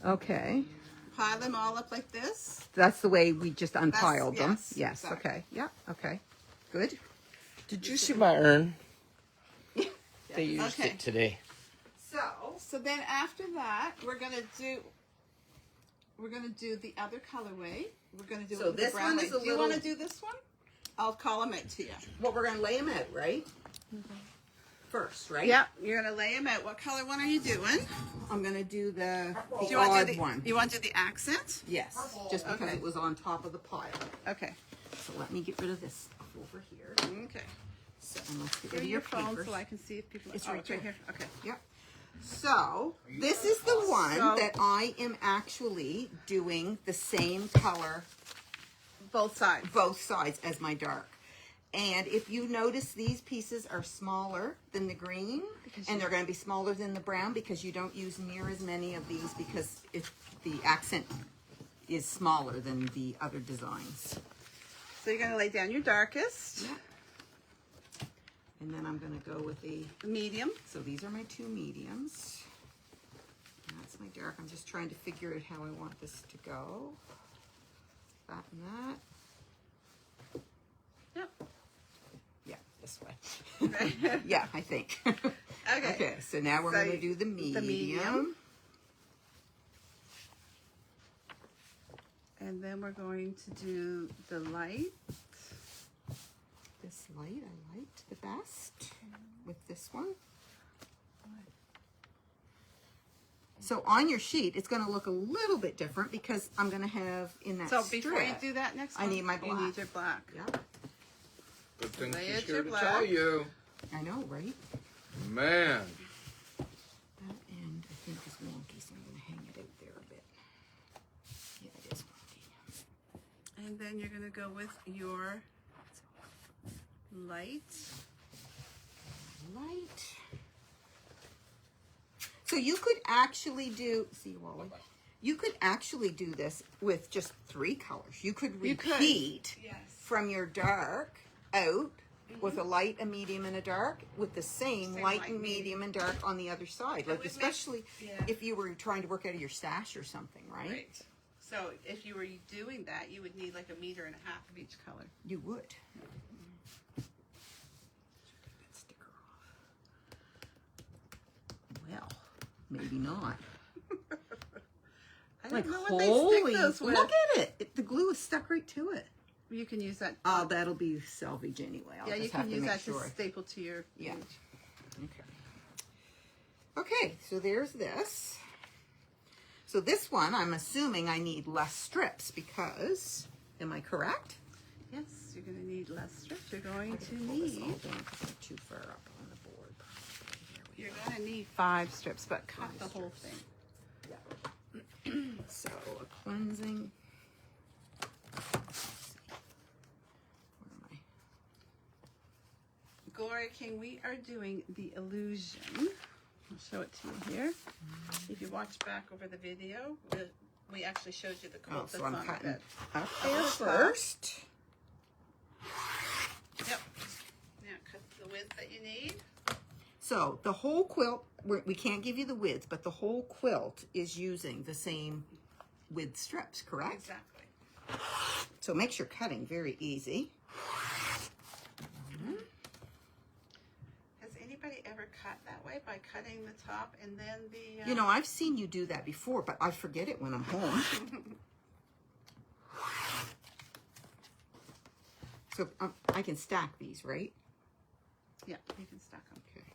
Speaker 3: Okay.
Speaker 1: Pile them all up like this.
Speaker 3: That's the way we just unpiled them.
Speaker 1: yes,
Speaker 3: Yes.
Speaker 1: exactly.
Speaker 3: Okay. Yeah. Okay. Good.
Speaker 4: Did you see my urn? They used
Speaker 1: Okay.
Speaker 4: it today.
Speaker 1: So then after that, we're gonna do the other colorway. We're gonna do
Speaker 3: So
Speaker 1: it with
Speaker 3: this
Speaker 1: the brown
Speaker 3: one is
Speaker 1: light.
Speaker 3: a
Speaker 1: Do you want to
Speaker 3: little-
Speaker 1: do this one? I'll call them out to you.
Speaker 3: Well, we're gonna lay them out, right? First, right?
Speaker 1: Yeah, you're gonna lay them out. What color one are you doing?
Speaker 3: I'm gonna do the
Speaker 1: Do you want to
Speaker 3: odd
Speaker 1: do the
Speaker 3: one.
Speaker 1: You want to do the accent?
Speaker 3: Yes. Just because
Speaker 1: Okay.
Speaker 3: it was on top of the pile.
Speaker 1: Okay.
Speaker 3: So let me get rid of this stuff over here.
Speaker 1: Okay.
Speaker 3: So and let's get
Speaker 1: Give
Speaker 3: rid
Speaker 1: me
Speaker 3: of
Speaker 1: your
Speaker 3: your
Speaker 1: phone
Speaker 3: papers.
Speaker 1: so I can see if people.
Speaker 3: It's
Speaker 1: oh,
Speaker 3: right
Speaker 1: it's right
Speaker 3: there.
Speaker 1: here. Okay.
Speaker 3: Yep. So this is the one
Speaker 1: So-
Speaker 3: that I am actually doing the same color
Speaker 1: Both sides.
Speaker 3: both sides as my dark. And if you notice, these pieces are smaller than the green, and they're going to be smaller than the brown because you don't use near as many of these because the accent is smaller than the other designs.
Speaker 1: So you're gonna lay down your darkest,
Speaker 3: And then I'm going to go with the,
Speaker 1: medium.
Speaker 3: so these are my 2 mediums. And that's my dark. I'm just trying to figure out how I want this to go. That and that.
Speaker 1: Yep.
Speaker 3: Yeah, this way.
Speaker 1: Right.
Speaker 3: Yeah, I think.
Speaker 1: Okay.
Speaker 3: Okay, so now we're
Speaker 1: So
Speaker 3: going to do the medium.
Speaker 1: medium. And then we're going to do the light.
Speaker 3: This light I liked the best with this one. So on your sheet, it's going to look a little bit different because I'm going to have in that
Speaker 1: So
Speaker 3: strip.
Speaker 1: before you do that next
Speaker 3: I
Speaker 1: one,
Speaker 3: need my
Speaker 1: You
Speaker 3: black.
Speaker 1: need your black.
Speaker 3: Yeah,
Speaker 4: Good thing
Speaker 1: Lay
Speaker 4: she's
Speaker 1: it
Speaker 4: here
Speaker 1: your
Speaker 4: to
Speaker 1: black.
Speaker 4: tell you.
Speaker 3: I know, right?
Speaker 4: Man.
Speaker 3: That end I think is wonky, so I'm going to hang it out there a bit. Yeah, it is wonky.
Speaker 1: And then you're going to go with your light.
Speaker 3: Light. So you could actually do, see Wally, you could actually do this with just 3 colors. You could
Speaker 1: You could.
Speaker 3: repeat
Speaker 1: Yes.
Speaker 3: from your dark out with a light, a medium, and a dark with the same
Speaker 1: Same
Speaker 3: light
Speaker 1: light,
Speaker 3: and medium and dark on the other side. Like
Speaker 1: we've
Speaker 3: especially
Speaker 1: yeah.
Speaker 3: if you were trying to work out of your stash or something, right?
Speaker 1: Right. So if you were doing that, you would need like 1.5 meters of each color.
Speaker 3: You would. Sticker off. Well, maybe not.
Speaker 1: I
Speaker 3: Like
Speaker 1: don't know what
Speaker 3: holy,
Speaker 1: they stick those with.
Speaker 3: look at it. The glue is stuck right to it.
Speaker 1: You can use that.
Speaker 3: Oh, that'll be salvage anyway. I'll
Speaker 1: yeah,
Speaker 3: just
Speaker 1: you
Speaker 3: have
Speaker 1: can
Speaker 3: to
Speaker 1: use
Speaker 3: make
Speaker 1: that
Speaker 3: sure.
Speaker 1: to staple to your
Speaker 3: Yeah.
Speaker 1: page.
Speaker 3: Okay. Okay, so there's this. So this one, I'm assuming I need less strips because, am I correct?
Speaker 1: Yes, you're going to need less strips. You're going to
Speaker 3: Pull this all
Speaker 1: need.
Speaker 3: down 'cause I'm too far up on the board. Probably. Here
Speaker 1: You're
Speaker 3: we
Speaker 1: going to need 5 strips, but cut
Speaker 3: 5
Speaker 1: the whole
Speaker 3: strips.
Speaker 1: thing.
Speaker 3: go. So a cleansing. Let's see. Where am I?
Speaker 1: Gloria King, we are doing the illusion. I'll show it to you here. If you watch back over the video, we actually showed you the
Speaker 3: Oh,
Speaker 1: quilt
Speaker 3: so
Speaker 1: that's
Speaker 3: I'm
Speaker 1: on
Speaker 3: cutting
Speaker 1: it.
Speaker 3: up there
Speaker 1: Top.
Speaker 3: first.
Speaker 1: Yep. Now cut the width that you need.
Speaker 3: So the whole quilt we can't give you the width, but the whole quilt is using the same width strips, correct?
Speaker 1: Exactly.
Speaker 3: So it makes your cutting very easy.
Speaker 1: Has anybody ever cut that way by cutting the top and then the...
Speaker 3: You know, I've seen you do that before, but I forget it when I'm home. So I can stack these, right?
Speaker 1: Yeah, you can stack them.
Speaker 3: Okay.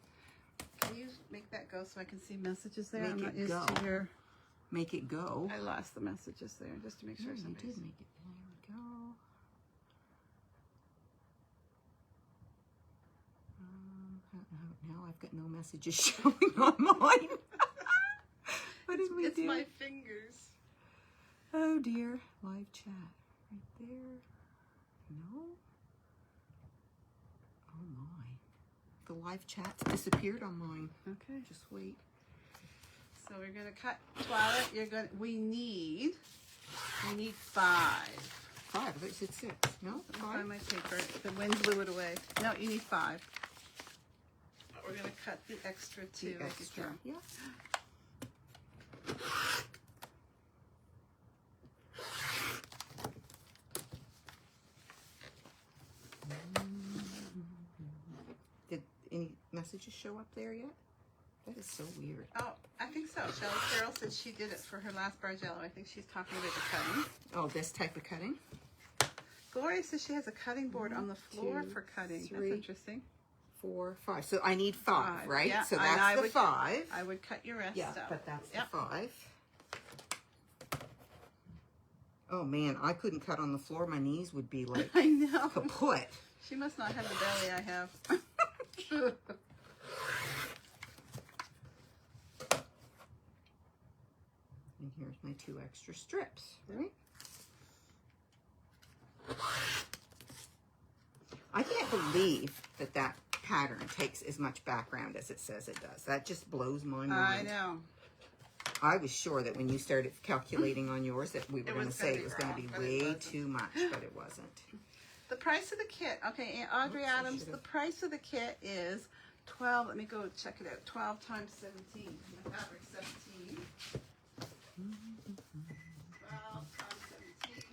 Speaker 1: Can you make that go so I can see messages there?
Speaker 3: Make
Speaker 1: I'm not
Speaker 3: it
Speaker 1: used
Speaker 3: go.
Speaker 1: to your...
Speaker 3: Make it go.
Speaker 1: I lost the messages there just to make sure
Speaker 3: You
Speaker 1: somebody's...
Speaker 3: did make it. There we go. Now I've got no messages showing on mine. What did we
Speaker 1: It's
Speaker 3: do?
Speaker 1: my fingers.
Speaker 3: Oh dear. Live chat. Right there. No. Oh my. The live chat's disappeared on mine.
Speaker 1: Okay.
Speaker 3: Just wait.
Speaker 1: So we're gonna cut Twila. We need 5.
Speaker 3: 5. I thought you said 6. No?
Speaker 1: Let me
Speaker 3: 5?
Speaker 1: find my paper. The wind blew it away. No, you need 5. But we're gonna cut the extra 2.
Speaker 3: The extra. Yeah. Did any messages show up there yet? That is so weird.
Speaker 1: Oh, I think so. Shelly Carroll said she did it for her last Bargello. I think she's talking about the cutting.
Speaker 3: Oh, this type of cutting?
Speaker 1: Gloria says she has a cutting board on the floor
Speaker 3: 2,
Speaker 1: for cutting.
Speaker 3: 3.
Speaker 1: That's interesting.
Speaker 3: 4, 5. So I need 5, right?
Speaker 1: Yeah,
Speaker 3: so
Speaker 1: and
Speaker 3: that's
Speaker 1: I
Speaker 3: the
Speaker 1: would-
Speaker 3: 5.
Speaker 1: I would cut your rest
Speaker 3: Yeah,
Speaker 1: out.
Speaker 3: but that's
Speaker 1: Yep.
Speaker 3: the 5. Oh man, I couldn't cut on the floor. My knees would be like
Speaker 1: I know.
Speaker 3: kaput.
Speaker 1: She must not have the belly I have.
Speaker 3: And here's my 2 extra strips, right? I can't believe that that pattern takes as much background as it says it does. That just blows my mind.
Speaker 1: I know.
Speaker 3: I was sure that when you started calculating on yours that we were going to
Speaker 1: was
Speaker 3: say
Speaker 1: gonna
Speaker 3: it was
Speaker 1: be
Speaker 3: going to be
Speaker 1: wrong, but it
Speaker 3: way
Speaker 1: wasn't.
Speaker 3: too much, but it wasn't.
Speaker 1: The price of the kit. Okay, and Audrey
Speaker 3: Oops, I
Speaker 1: Adams,
Speaker 3: should've-
Speaker 1: the price of the kit is 12. Let me go check it out. 12 times 17. My fabric 17. 12 times 17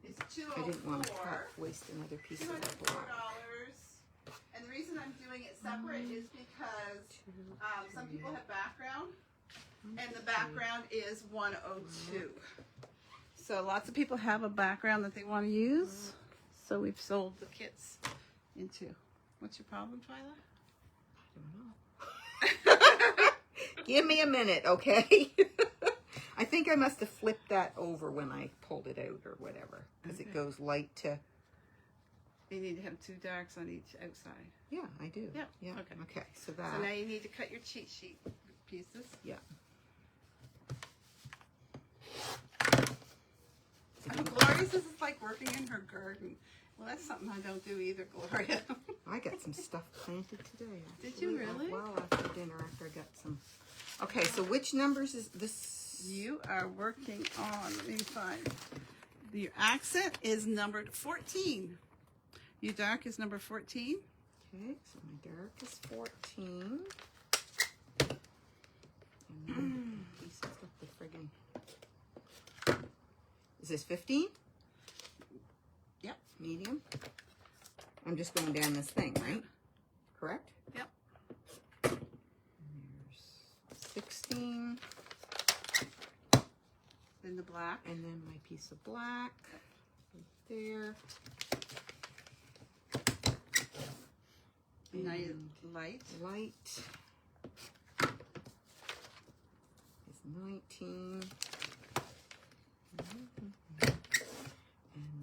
Speaker 1: is
Speaker 3: I didn't want to
Speaker 1: $204.
Speaker 3: waste another piece of that
Speaker 1: $204.
Speaker 3: block.
Speaker 1: And the reason I'm doing it separate is because some people have background, and the background is 102. So lots of people have a background that they want to use. So we've sold the kits into. What's your problem, Twila?
Speaker 3: I don't know. Give me a minute, okay? I think I must have flipped that over when I pulled it out or whatever, because it goes light to...
Speaker 1: You need to have 2 darks on each outside.
Speaker 3: Yeah, I do.
Speaker 1: Yeah,
Speaker 3: Yeah.
Speaker 1: okay.
Speaker 3: Okay, so that...
Speaker 1: So now you need to cut your cheat sheet pieces.
Speaker 3: Yeah.
Speaker 1: Gloria says it's like working in her garden. Well, that's something I don't do either, Gloria.
Speaker 3: I got some stuff planted today.
Speaker 1: Did you
Speaker 3: actually.
Speaker 1: really?
Speaker 3: Well, after dinner, after I got some... Okay, so which numbers is this?
Speaker 1: You are working on, let me find, your accent is numbered 14. Your dark is number 14.
Speaker 3: Okay, so my dark is 14. And then pieces of the friggin'... Is this 15?
Speaker 1: Yep.
Speaker 3: Medium? I'm just going down this thing, right? Correct?
Speaker 1: Yep.
Speaker 3: And there's 16.
Speaker 1: Then the black.
Speaker 3: And then my piece of black right there.
Speaker 1: Nice
Speaker 3: And
Speaker 1: light.
Speaker 3: light is 19. And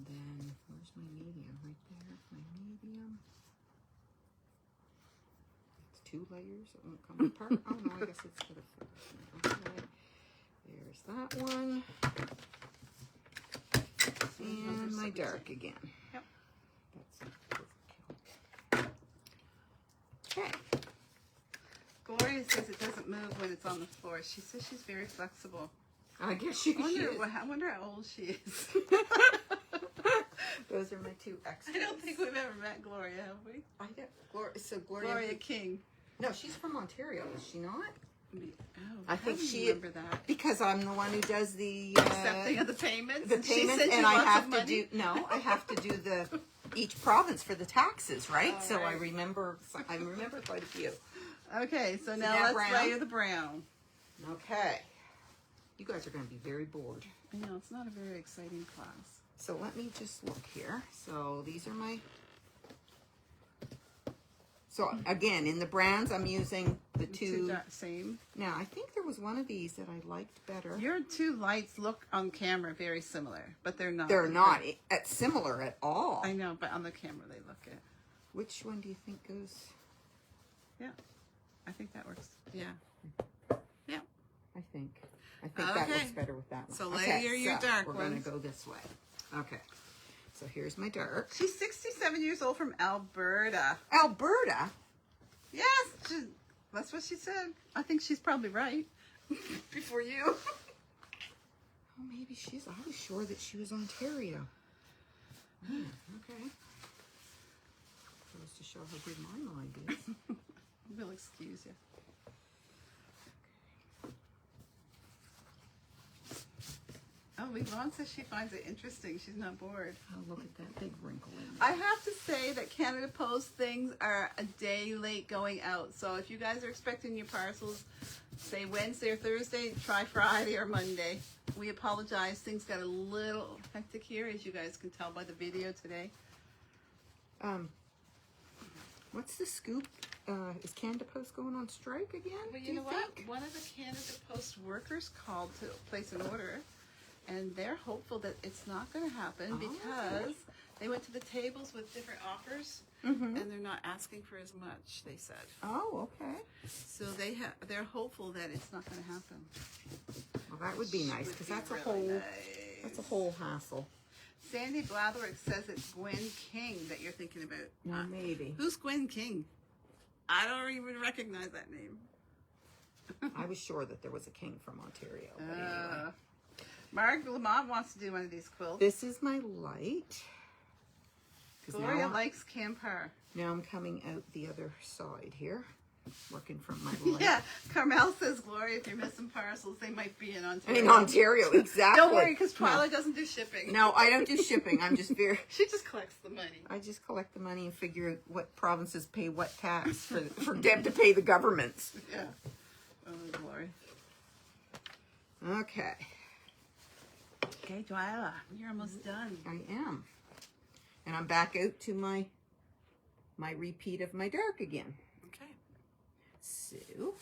Speaker 3: then where's my medium? Right there, my medium. It's 2 layers. It won't come apart. Oh no, I guess it's got a 4. Okay. There's that one. And my dark again.
Speaker 1: Yep.
Speaker 3: That's okay.
Speaker 1: Gloria says it doesn't move when it's on the floor. She says she's very flexible.
Speaker 3: I guess she
Speaker 1: I wonder how old she is.
Speaker 3: Those are my 2 extras.
Speaker 1: I don't think we've ever met Gloria, have we?
Speaker 3: I don't. So Gloria
Speaker 1: Gloria King.
Speaker 3: No, she's from Ontario, is she not?
Speaker 2: I think
Speaker 1: how do you
Speaker 2: she
Speaker 1: remember that.
Speaker 2: because I'm the one who does the
Speaker 1: Accepting of the payments.
Speaker 2: the
Speaker 1: and she
Speaker 2: payments,
Speaker 1: sent you
Speaker 2: and I
Speaker 1: lots
Speaker 2: have
Speaker 1: of
Speaker 2: to
Speaker 1: money?
Speaker 2: I have to do the each province for the taxes, right?
Speaker 1: Oh,
Speaker 2: So I
Speaker 1: right.
Speaker 2: remember quite a few.
Speaker 1: Okay, so now
Speaker 2: that
Speaker 1: let's
Speaker 2: brown?
Speaker 1: layer the brown.
Speaker 2: Okay, you guys are going to be very bored.
Speaker 1: I know it's not a very exciting class.
Speaker 2: So let me just look here. So these are my. So again, in the browns, I'm using the two.
Speaker 1: Same.
Speaker 2: Now I think there was one of these that I liked better.
Speaker 1: Your two lights look on camera very similar, but they're not.
Speaker 2: They're not similar at all.
Speaker 1: I know, but on the camera they look it.
Speaker 2: Which one do you think goes?
Speaker 1: Yeah, I think that works. Yeah. Yeah.
Speaker 2: I think that
Speaker 1: Okay.
Speaker 2: looks better with that one.
Speaker 1: So layer your dark
Speaker 2: We're
Speaker 1: ones.
Speaker 2: going to go this way. Okay. So here's my dark.
Speaker 1: She's 67 years old from Alberta.
Speaker 2: Alberta.
Speaker 1: Yes, that's what she said. I think she's probably right. Before you.
Speaker 2: Oh, maybe she's. I was sure that she was Ontario. Okay. Goes to show how good my mind is.
Speaker 1: We'll excuse you. Oh, Yvonne says she finds it interesting. She's not bored.
Speaker 2: Oh, look at that big wrinkle in there.
Speaker 1: I have to say that Canada Post things are a day late going out. So if you guys are expecting your parcels, say Wednesday or Thursday, try Friday or Monday. We apologize. Things got a little hectic here, as you guys can tell by the video today.
Speaker 2: What's the scoop? Is Canada Post going on strike again?
Speaker 1: Well,
Speaker 2: do
Speaker 1: you know what?
Speaker 2: think?
Speaker 1: One of the Canada Post workers called to place an order, and they're hopeful that it's not going to happen because they went to the tables with different offers, and they're not asking for as much. They said.
Speaker 2: Oh, okay.
Speaker 1: So they're hopeful that it's not going to happen.
Speaker 2: Well, that would be nice because that's
Speaker 1: Nice.
Speaker 2: a whole hassle.
Speaker 1: Sandy Blatherwick says it's Gwen King that you're thinking about.
Speaker 2: Well, maybe.
Speaker 1: Who's Gwen King? I don't even recognize that name.
Speaker 2: I was sure that there was a king from Ontario. But anyway.
Speaker 1: Mark Lamont wants to do one of these quilts.
Speaker 2: This is my light. 'Cause
Speaker 1: Gloria likes Campar.
Speaker 2: Now I'm coming out the other side here, working from my light.
Speaker 1: Yeah, Carmel says, Gloria, if you're missing parcels, they might be in Ontario.
Speaker 2: In Ontario, exactly.
Speaker 1: Don't worry, because Twila doesn't do shipping.
Speaker 2: No, I don't do shipping. I'm just
Speaker 1: She just collects the money.
Speaker 2: I just collect the money and figure out what provinces pay what tax for them to pay the governments.
Speaker 1: Yeah. Oh, Gloria.
Speaker 2: Okay,
Speaker 1: Okay, Twila, you're almost done.
Speaker 2: I am, and I'm back out to my repeat of my dark again.
Speaker 1: Okay.
Speaker 2: So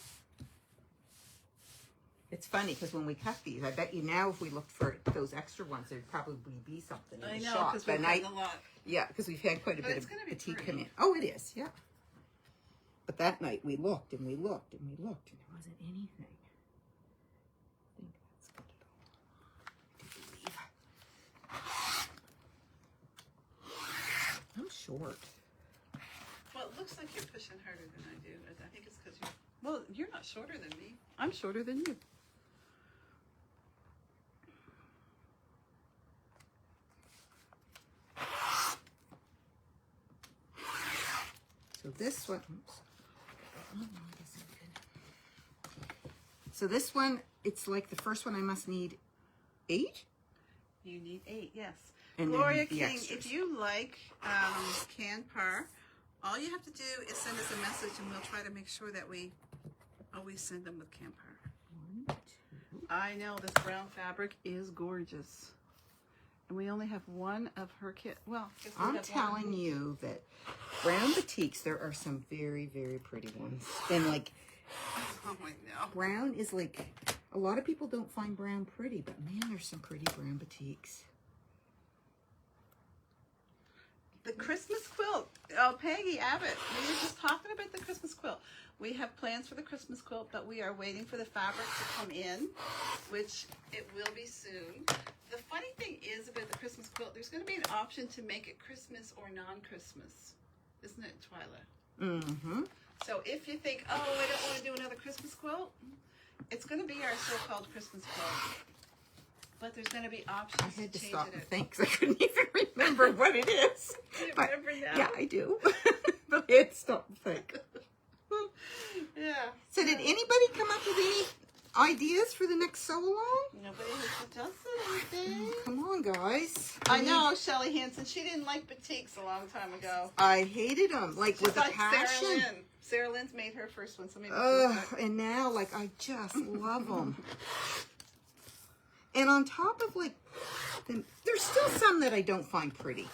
Speaker 2: it's funny because when we cut these, I bet you now if we looked for those extra ones, there'd probably be something in
Speaker 1: I
Speaker 2: the
Speaker 1: know,
Speaker 2: shop.
Speaker 1: because we've
Speaker 2: But
Speaker 1: done a lot.
Speaker 2: yeah, because we've had quite a
Speaker 1: But
Speaker 2: bit
Speaker 1: it's
Speaker 2: of
Speaker 1: gonna be
Speaker 2: petite
Speaker 1: pretty.
Speaker 2: come in. Oh, it is, yeah. But that night we looked and we looked and we looked and there wasn't anything. I think that's got it all. I do believe. I'm short.
Speaker 1: Well, it looks like you're pushing harder than I do. I think it's because you're not shorter than me. I'm shorter than you.
Speaker 2: So this one, oops. Oh, no, it isn't good. So this one, it's like the first one I must need 8.
Speaker 1: You need 8, yes.
Speaker 2: And then
Speaker 1: Gloria
Speaker 2: the
Speaker 1: King,
Speaker 2: extras.
Speaker 1: if you like Canpar, all you have to do is send us a message and we'll try to make sure that we always send them with Canpar.
Speaker 2: 1, 2.
Speaker 1: I know this brown fabric is gorgeous. And we only have one of her kit. Well, I guess we
Speaker 2: I'm
Speaker 1: have
Speaker 2: telling
Speaker 1: one.
Speaker 2: you that brown batiks, there are some very, very pretty ones. And like,
Speaker 1: Oh, I know.
Speaker 2: brown is like, a lot of people don't find brown pretty, but man, there's some pretty brown batiks.
Speaker 1: The Christmas quilt. Oh, Peggy Abbott. We were just talking about the Christmas quilt. We have plans for the Christmas quilt, but we are waiting for the fabric to come in, which it will be soon. The funny thing is about the Christmas quilt, there's going to be an option to make it Christmas or non-Christmas. Isn't it, Twila?
Speaker 2: Mm-hmm.
Speaker 1: So if you think, oh, I don't want to do another Christmas quilt, it's going to be our so-called Christmas quilt. But there's going to be options
Speaker 2: I had to
Speaker 1: change
Speaker 2: stop
Speaker 1: it
Speaker 2: and
Speaker 1: out.
Speaker 2: think 'cause I couldn't even remember what it is.
Speaker 1: You
Speaker 2: But,
Speaker 1: remember now?
Speaker 2: yeah, I do. But I had to stop and think.
Speaker 1: Yeah.
Speaker 3: So did anybody come up with any ideas for the next sew along?
Speaker 1: Nobody has suggested anything.
Speaker 3: Come on, guys.
Speaker 1: I know, Shelly Hansen. She didn't like batiks a long time ago.
Speaker 3: I hated them, like
Speaker 1: She's
Speaker 3: with a
Speaker 1: like
Speaker 3: passion.
Speaker 1: Sarah Lynn. Sarah Lynn's made her first one, so maybe.
Speaker 3: And now, like, I just love them. And on top of, like, there's still some that I don't find pretty,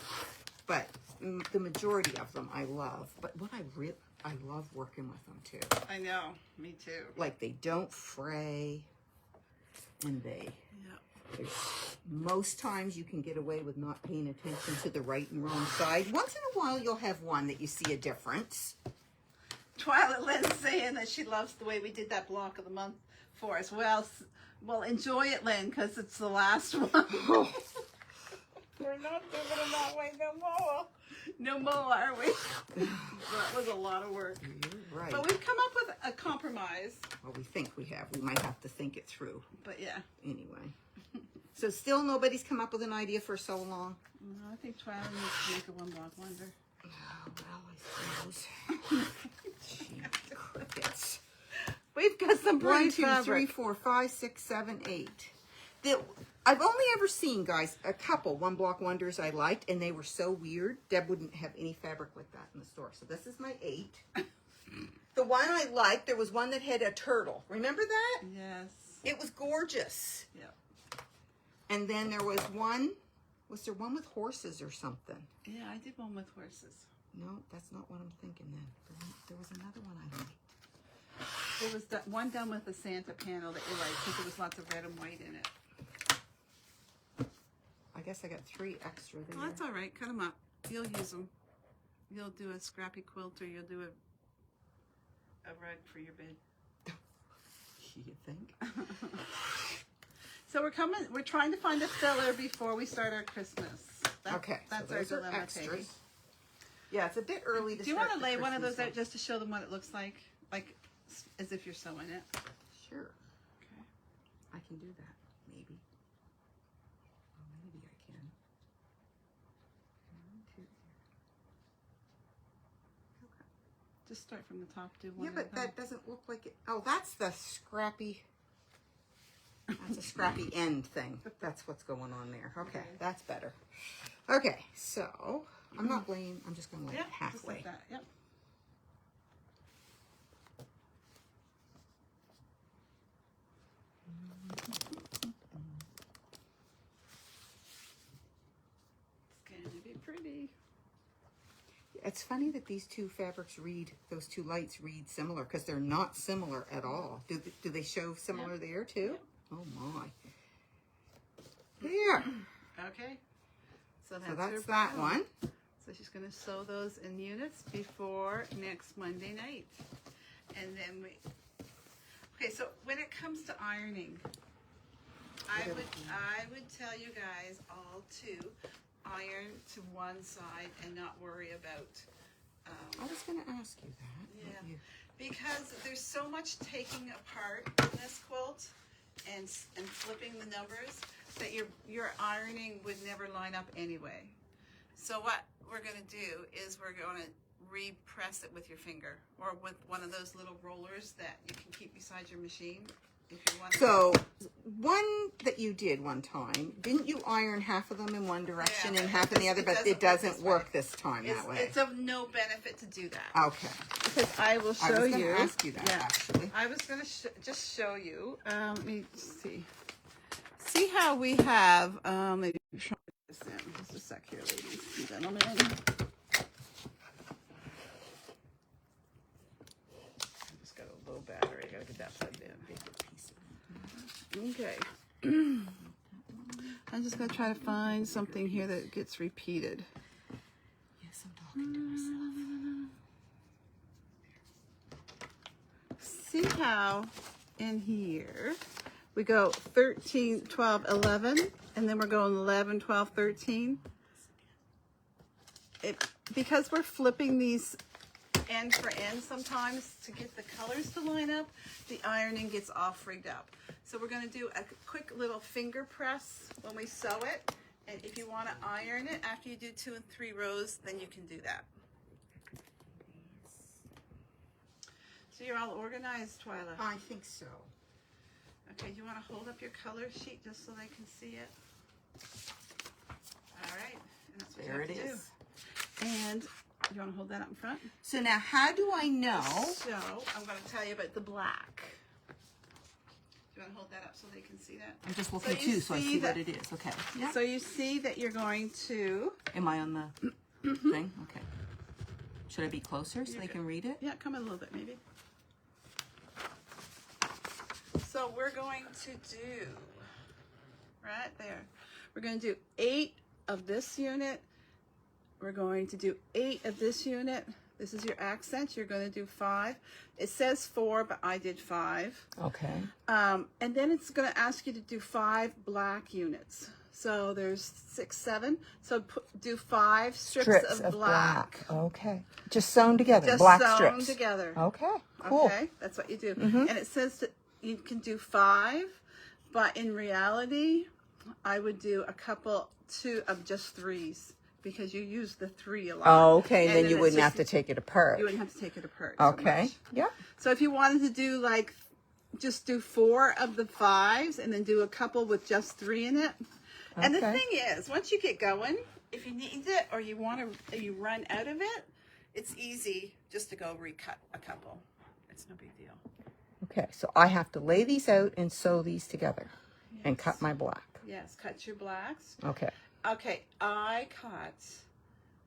Speaker 3: but the majority of them I love. But what I love working with them too.
Speaker 1: I know, me too.
Speaker 3: Like, they don't fray, and
Speaker 1: Yeah.
Speaker 3: there's, most times you can get away with not paying attention to the right and wrong side. Once in a while, you'll have one that you see a difference.
Speaker 1: Twila Lynn's saying that she loves the way we did that block of the month for us. Well, enjoy it, Lynn, because it's the last one. We're not doing it that way no more. No more, are we? That was a lot of work.
Speaker 3: You're right.
Speaker 1: But we've come up with a compromise.
Speaker 3: Well, we think we have. We might have to think it through.
Speaker 1: But yeah.
Speaker 3: Anyway. So still nobody's come up with an idea for so long?
Speaker 1: No, I think Twila needs to make a one block wonder.
Speaker 3: Oh, well, I suppose. Gee, crickets.
Speaker 1: We've got some
Speaker 3: 1,
Speaker 1: pretty
Speaker 3: 2, 3, 4, 5, 6, 7, 8. I've only ever seen, guys, a couple one block wonders I liked, and they were so weird. Deb wouldn't have any fabric like that in the store. So this is my 8. The one I liked, there was one that had a turtle. Remember that?
Speaker 1: Yes.
Speaker 3: It was gorgeous.
Speaker 1: Yeah.
Speaker 3: And then there was one. Was there one with horses or something?
Speaker 1: Yeah, I did one with horses.
Speaker 3: No, that's not what I'm thinking then. There was another one I liked.
Speaker 1: There was one done with the Santa panel that you liked because there was lots of red and white in it.
Speaker 3: I guess I got 3 extra there.
Speaker 1: Oh, that's all right. Cut them up. You'll use them. You'll do a scrappy quilt or you'll do a rug for your bed.
Speaker 3: You think?
Speaker 1: So we're trying to find a filler before we start our Christmas.
Speaker 3: Okay,
Speaker 1: That's
Speaker 3: so
Speaker 1: our
Speaker 3: those are
Speaker 1: dilemma,
Speaker 3: extras.
Speaker 1: Peggy.
Speaker 3: Yeah, it's a bit early to
Speaker 1: Do you
Speaker 3: start
Speaker 1: want to
Speaker 3: the
Speaker 1: lay one of
Speaker 3: Christmas
Speaker 1: those out
Speaker 3: one.
Speaker 1: just to show them what it looks like as if you're sewing it?
Speaker 3: Sure.
Speaker 1: Okay.
Speaker 3: I can do that, maybe. Oh, maybe I can. 1, 2, 3. Okay.
Speaker 1: Just start from the top. Do one.
Speaker 3: Yeah,
Speaker 1: at a
Speaker 3: but
Speaker 1: time.
Speaker 3: that doesn't look like it. Oh, that's the scrappy. That's a scrappy end thing. That's what's going on there. Okay, that's better. Okay, so I'm not laying. I'm just going to lay it
Speaker 1: Just
Speaker 3: halfway.
Speaker 1: like that. Yep. It's gonna be pretty.
Speaker 3: It's funny that these two fabrics those two lights read similar because they're not similar at all. Do they show similar there too? Oh my. There.
Speaker 1: Okay. So
Speaker 3: So
Speaker 1: that's
Speaker 3: that's
Speaker 1: her
Speaker 3: that
Speaker 1: brown.
Speaker 3: one.
Speaker 1: So she's going to sew those in units before next Monday night. And then okay, so when it comes to ironing, I would tell you guys all to iron to one side and not worry about
Speaker 3: I was going to ask you that.
Speaker 1: yeah, because there's so much taking apart in this quilt and flipping the numbers that your ironing would never line up anyway. So what we're going to do is we're going to repress it with your finger or with one of those little rollers that you can keep beside your machine if you want.
Speaker 3: So one that you did one time, didn't you iron half of them in one direction
Speaker 1: Yeah,
Speaker 3: and half in the other? But it doesn't work this time that way.
Speaker 1: It's of no benefit to do that.
Speaker 3: Okay.
Speaker 1: Because I will show
Speaker 3: I was
Speaker 1: you.
Speaker 3: going to ask you that actually.
Speaker 1: I was going to just show you. Let me see. See how we have. Let me try this in. Just a sec here, ladies and gentlemen. I just got a low battery. I got to get that plugged in. Okay. I'm just going to try to find something here that gets repeated.
Speaker 3: Yes, I'm talking to myself.
Speaker 1: See how in here we go 13, 12, 11, and then we're going 11, 12, 13. Because we're flipping these end for end sometimes to get the colors to line up, the ironing gets all frigged up. So we're going to do a quick little finger press when we sew it. And if you want to iron it after you do 2 and 3 rows, then you can do that. So you're all organized, Twila.
Speaker 3: I think so.
Speaker 1: Okay, you want to hold up your color sheet just so they can see it? All right. And that's what
Speaker 3: There
Speaker 1: you
Speaker 3: it
Speaker 1: have to
Speaker 3: is.
Speaker 1: do. And you want to hold that up in front?
Speaker 3: So now how do I know?
Speaker 1: So I'm going to tell you about the black. Do you want to hold that up so they can see that?
Speaker 3: I'm just looking
Speaker 1: So you
Speaker 3: too, so I
Speaker 1: see
Speaker 3: see
Speaker 1: that-
Speaker 3: what it is. Okay. Yeah.
Speaker 1: So you see that you're going to,
Speaker 3: Am I on the thing? Okay. Should I be closer so
Speaker 1: You're
Speaker 3: they
Speaker 1: good.
Speaker 3: can read it?
Speaker 1: yeah, come in a little bit maybe. So we're going to do, right there, we're going to do 8 of this unit. We're going to do 8 of this unit. This is your accent. You're going to do 5. It says 4, but I did 5.
Speaker 3: Okay.
Speaker 1: And then it's going to ask you to do 5 black units. So there's 6, 7. So do 5 strips of black.
Speaker 3: Okay. Just sewn together.
Speaker 1: Just
Speaker 3: black
Speaker 1: sewn
Speaker 3: strips.
Speaker 1: together.
Speaker 3: Okay. Cool.
Speaker 1: Okay, that's what you do. And it says that you can do 5, but in reality, I would do a couple, 2 of just 3s because you use the 3 a lot.
Speaker 3: Oh, okay. And then you
Speaker 1: it's
Speaker 3: wouldn't
Speaker 1: just-
Speaker 3: have to take it apart.
Speaker 1: You wouldn't have to take it apart. so
Speaker 3: Okay.
Speaker 1: much.
Speaker 3: Yeah.
Speaker 1: So if you wanted to do like, just do 4 of the 5s and then do a couple with just 3 in it. And the
Speaker 3: Okay.
Speaker 1: thing is, once you get going, if you need it or you want to, you run out of it, it's easy just to go recut a couple. It's no big deal.
Speaker 3: Okay. So I have to lay these out and sew these together and cut my black.
Speaker 1: Yes, cut your blacks.
Speaker 3: Okay.
Speaker 1: Okay, I cut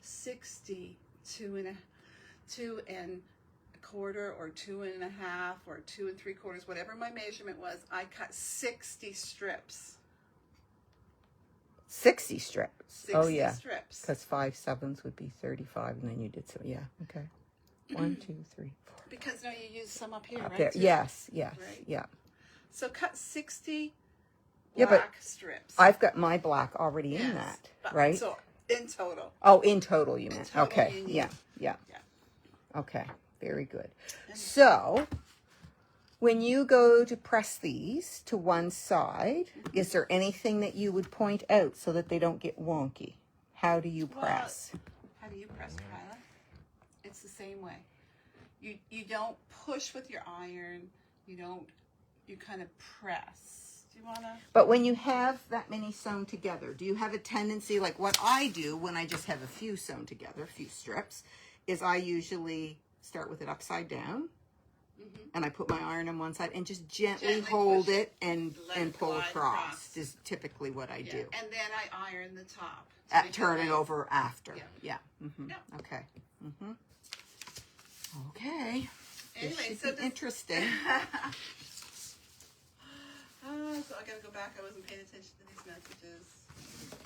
Speaker 1: 62 and a quarter or 2 1/2 or 2 3/4, whatever my measurement was. I cut 60 strips.
Speaker 3: 60 strips.
Speaker 1: 60
Speaker 3: Oh, yeah.
Speaker 1: strips.
Speaker 3: Because 5 7s would be 35, and then you did so. Yeah. Okay. 1, 2, 3, 4.
Speaker 1: Because no, you use some up here,
Speaker 3: Up
Speaker 1: right?
Speaker 3: there.
Speaker 1: too?
Speaker 3: Yes. Yes.
Speaker 1: Right.
Speaker 3: Yeah.
Speaker 1: So cut 60
Speaker 3: Yeah,
Speaker 1: black
Speaker 3: but
Speaker 1: strips.
Speaker 3: I've got my black already in
Speaker 1: Yes,
Speaker 3: that,
Speaker 1: but-
Speaker 3: right?
Speaker 1: So in total.
Speaker 3: Oh, in total, you meant.
Speaker 1: total,
Speaker 3: Okay.
Speaker 1: you need-
Speaker 3: Yeah. Yeah.
Speaker 1: Yeah.
Speaker 3: Okay. Very good. So, when you go to press these to one side, is there anything that you would point out so that they don't get wonky? How do you press?
Speaker 1: How do you press, Twila? It's the same way. You don't push with your iron. You kind of press. Do you want to?
Speaker 3: But when you have that many sewn together, do you have a tendency, like what I do when I just have a few sewn together, a few strips, is I usually start with it upside down, and I put my iron on one side and just gently hold
Speaker 1: push
Speaker 3: it and
Speaker 1: let it
Speaker 3: pull
Speaker 1: glide
Speaker 3: across.
Speaker 1: across.
Speaker 3: Is typically what I do.
Speaker 1: And then I iron the top. So you
Speaker 3: Turn
Speaker 1: can
Speaker 3: it
Speaker 1: lay-
Speaker 3: over after.
Speaker 1: Yeah.
Speaker 3: Yeah. Mm-hmm.
Speaker 1: Yeah.
Speaker 3: Okay. Mm-hmm. Okay.
Speaker 1: Anyway,
Speaker 3: This
Speaker 1: so
Speaker 3: should be
Speaker 1: this-
Speaker 3: interesting.
Speaker 1: So I gotta go back. I wasn't paying attention to these messages.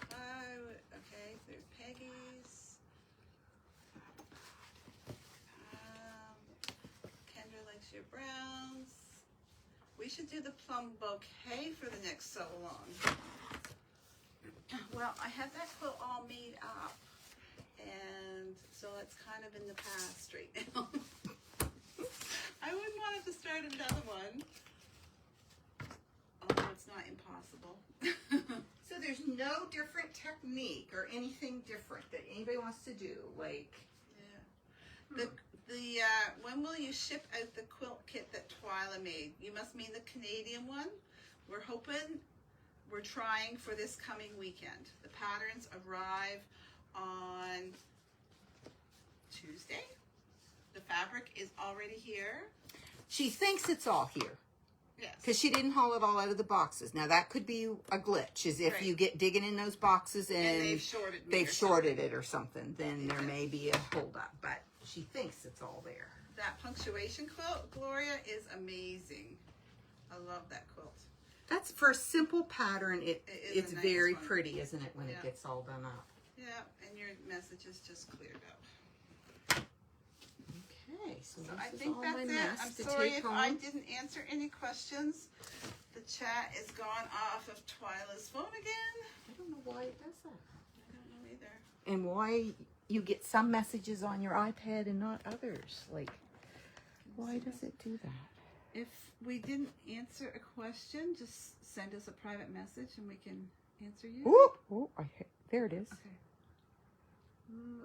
Speaker 1: Okay, there's Peggy's. Kendra likes your browns. We should do the plum bouquet for the next so long. Well, I had that quilt all made up, and so it's kind of in the past right now. I wouldn't want it to start another one. Although it's not impossible.
Speaker 3: So there's no different technique or anything different that anybody wants to do, like.
Speaker 1: Yeah. When will you ship out the quilt kit that Twila made? You must mean the Canadian one. We're trying for this coming weekend. The patterns arrive on Tuesday. The fabric is already here.
Speaker 3: She thinks it's all here.
Speaker 1: Yes.
Speaker 3: Because she didn't haul it all out of the boxes. Now that could be a glitch, is if
Speaker 1: Right.
Speaker 3: you get digging in those boxes and,
Speaker 1: And they've shorted me
Speaker 3: they've
Speaker 1: or
Speaker 3: shorted
Speaker 1: something.
Speaker 3: it or something, then there may be a holdup. But she thinks it's all there.
Speaker 1: That punctuation quilt, Gloria, is amazing. I love that quilt.
Speaker 3: That's for a simple pattern.
Speaker 1: It is
Speaker 3: It's
Speaker 1: a nice
Speaker 3: very
Speaker 1: one.
Speaker 3: pretty, isn't it, when
Speaker 1: Yeah.
Speaker 3: it gets all done up?
Speaker 1: Yeah, and your messages just cleared up.
Speaker 3: Okay, so,
Speaker 1: So
Speaker 3: this
Speaker 1: I
Speaker 3: is
Speaker 1: think
Speaker 3: all
Speaker 1: that's
Speaker 3: my
Speaker 1: it.
Speaker 3: mess
Speaker 1: I'm
Speaker 3: to
Speaker 1: sorry
Speaker 3: take
Speaker 1: if
Speaker 3: home.
Speaker 1: I didn't answer any questions. The chat is gone off of Twila's phone again.
Speaker 3: I don't know why it does that.
Speaker 1: I don't know either.
Speaker 3: And why you get some messages on your iPad and not others. Like, why does it do that?
Speaker 1: If we didn't answer a question, just send us a private message and we can answer you.
Speaker 3: Ooh, there it is.
Speaker 1: Okay.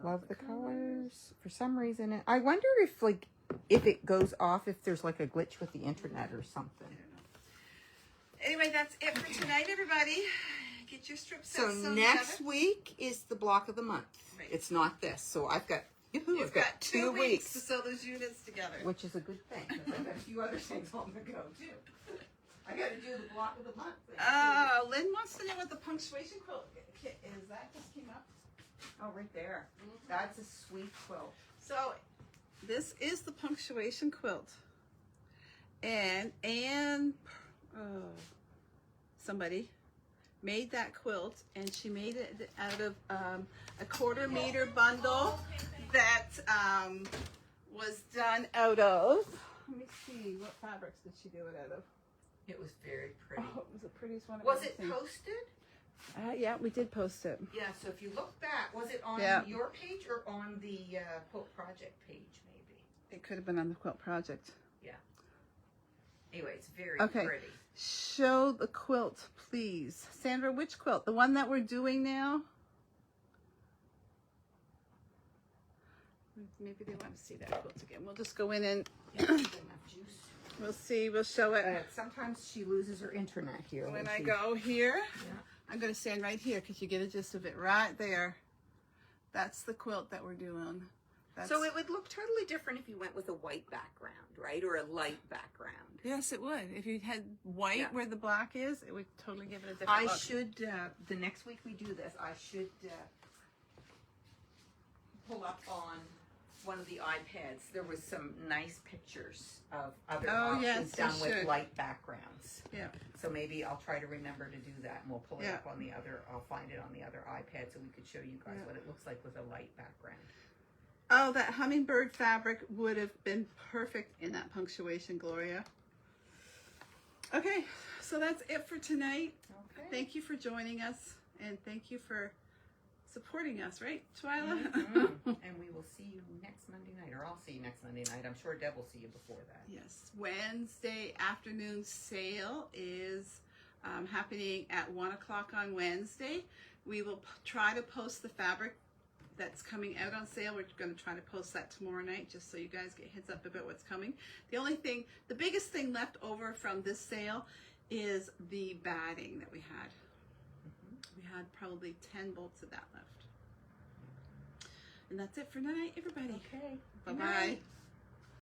Speaker 3: Love the colors. For some reason, I wonder if, like, if it goes off, if there's like a glitch with the internet or something.
Speaker 1: Anyway, that's it for tonight, everybody. Get your strip
Speaker 3: So
Speaker 1: sets sewn
Speaker 3: next
Speaker 1: together.
Speaker 3: week is the block of the month.
Speaker 1: Right.
Speaker 3: It's not this. So I've got,
Speaker 1: You've got 2 weeks to sew those units together.
Speaker 3: which is a good thing because I've got a few other things on the go too. I got to do the block of the month thing.
Speaker 1: Lynn wants to know what the punctuation quilt kit is. That just came up.
Speaker 3: Oh, right there. That's a sweet quilt.
Speaker 1: So this is the punctuation quilt. And somebody made that quilt, and she made it out of a 1/4 meter bundle that was done out of, let me see, what fabrics did she do it out of?
Speaker 3: It was very pretty.
Speaker 1: Oh, it was the prettiest one I've
Speaker 3: Was
Speaker 1: ever
Speaker 3: it
Speaker 1: seen.
Speaker 3: posted?
Speaker 1: Yeah, we did post it.
Speaker 3: Yeah, so if you look back, was it on
Speaker 1: Yeah.
Speaker 3: your page or on the Quilt Project page, maybe?
Speaker 1: It could have been on the quilt project.
Speaker 3: Anyway, it's very
Speaker 1: Okay.
Speaker 3: pretty.
Speaker 1: Show the quilt, please. Sandra, which quilt? The one that we're doing now? Maybe they want to see that quilt again. We'll just go in and
Speaker 3: Yeah, there's enough juice.
Speaker 1: we'll see. We'll show it.
Speaker 3: Sometimes she loses her internet here.
Speaker 1: When
Speaker 3: Let's
Speaker 1: I
Speaker 3: see.
Speaker 1: go here,
Speaker 3: Yeah.
Speaker 1: I'm going to stand right here because you get a gist of it right there. That's the quilt that we're doing. That's,
Speaker 3: So it would look totally different if you went with a white background, right? Or a light background.
Speaker 1: yes, it would. If you had white
Speaker 3: Yeah.
Speaker 1: where the black is, it would totally give it a different
Speaker 3: I
Speaker 1: look.
Speaker 3: should, the next week we do this, I should pull up on one of the iPads. There was some nice pictures of other
Speaker 1: Oh,
Speaker 3: options
Speaker 1: yes, you
Speaker 3: done with
Speaker 1: should.
Speaker 3: light backgrounds.
Speaker 1: Yeah.
Speaker 3: So maybe I'll try to remember to do that, and we'll pull it
Speaker 1: Yeah.
Speaker 3: up on the other, I'll find it on the other iPad so we could show you guys
Speaker 1: Yeah.
Speaker 3: what it looks like with a light background.
Speaker 1: Oh, that hummingbird fabric would have been perfect in that punctuation, Gloria. Okay, so that's it for tonight.
Speaker 3: Okay.
Speaker 1: Thank you for joining us, and thank you for supporting us, right, Twila?
Speaker 3: Mhm. And we will see you next Monday night, or I'll see you next Monday night. I'm sure Deb will see you before that.
Speaker 1: Yes, Wednesday afternoon sale is happening at 1 o'clock on Wednesday. We will try to post the fabric that's coming out on sale. We're going to try to post that tomorrow night just so you guys get heads up about what's coming. The biggest thing left over from this sale is the batting that we had. We had probably 10 bolts of that left. And that's it for tonight, everybody.
Speaker 3: Okay.
Speaker 1: Bye-bye.